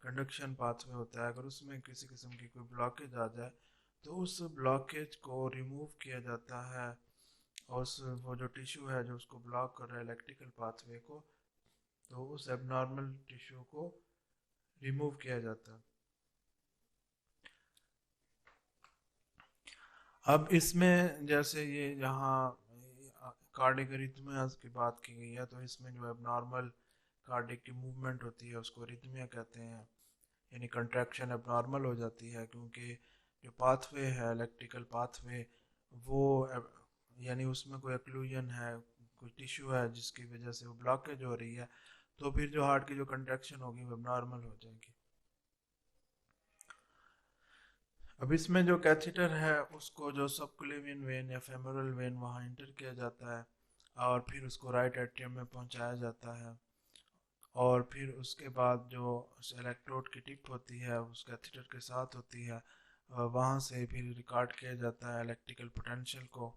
कंडक्शन पाथवे होता है। अगर उसमें किसी किस्म की कोई ब्लॉकेज आ जाए तो उस ब्लॉकेज को रिमूव किया जाता है और उस वो जो टिश्यू है जो उसको ब्लॉक कर रहा है इलेक्ट्रिकल पाथवे को, तो उस एबनॉर्मल टिश्यू को रिमूव किया जाता है। अब इसमें जैसे ये यहाँ कार्डिक अरिथमियाज की बात की गई है, तो इसमें जो एबनॉर्मल कार्डिक की मूवमेंट होती है उसको अरिथमिया कहते हैं, यानी कंट्रैक्शन एबनॉर्मल हो जाती है क्योंकि जो पाथवे है इलेक्ट्रिकल पाथवे वो यानी उसमें कोई एक्लूजन है, कोई टिश्यू है जिसकी वजह से वो ब्लॉकेज हो रही है, तो फिर जो हार्ट की जो कंट्रैक्शन होगी वो एबनॉर्मल हो जाएगी। अब इसमें जो कैथेटर है उसको जो सबक्लेवियन वेन या फेमोरल वेन वहाँ इंटर किया जाता है और फिर उसको राइट एट्रियम में पहुँचाया जाता है और फिर उसके बाद जो इलेक्ट्रोड की टिप होती है उस कैथेटर के साथ होती है, वहाँ से फिर रिकॉर्ड किया जाता है इलेक्ट्रिकल पोटेंशियल को।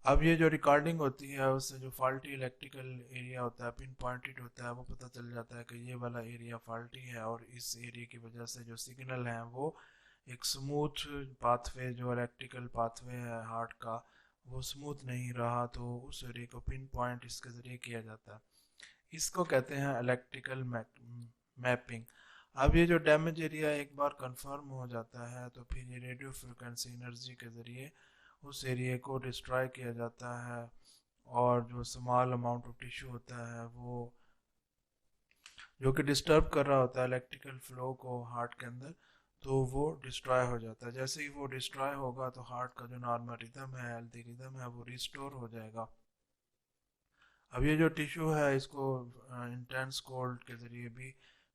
अब ये जो रिकॉर्डिंग होती है उससे जो फॉल्टी इलेक्ट्रिकल एरिया होता है पिन पॉइंटेड होता है, वो पता चल जाता है कि ये वाला एरिया फॉल्टी है और इस एरिया की वजह से जो सिग्नल है वो एक स्मूथ पाथवे जो इलेक्ट्रिकल पाथवे है हार्ट का वो स्मूथ नहीं रहा, तो उस एरिया को पिन पॉइंट इसके ज़रिए किया जाता है। इसको कहते हैं इलेक्ट्रिकल मैपिंग। अब ये जो डैमेज एरिया एक बार कंफर्म हो जाता है तो फिर ये रेडियो फ्रिक्वेंसी एनर्जी के ज़रिए उस एरिया को डिस्ट्रॉय किया जाता है और जो स्मॉल अमाउंट ऑफ टिश्यू होता है वो जो कि डिस्टर्ब कर रहा होता है इलेक्ट्रिकल फ्लो को हार्ट के अंदर, तो वो डिस्ट्रॉय हो जाता है। जैसे ही वो डिस्ट्रॉय होगा तो हार्ट का जो नॉर्मल रिदम है हेल्थी रिदम है वो रिस्टोर हो जाएगा। अब ये जो टिश्यू है इसको इंटेंस कोल्ड के ज़रिए भी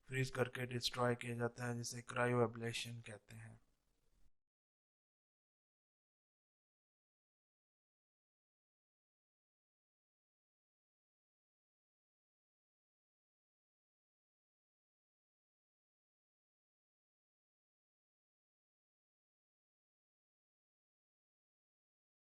फ्रीज करके डिस्ट्रॉय किया जाता है जिसे क्रायो एब्लेशन कहते हैं।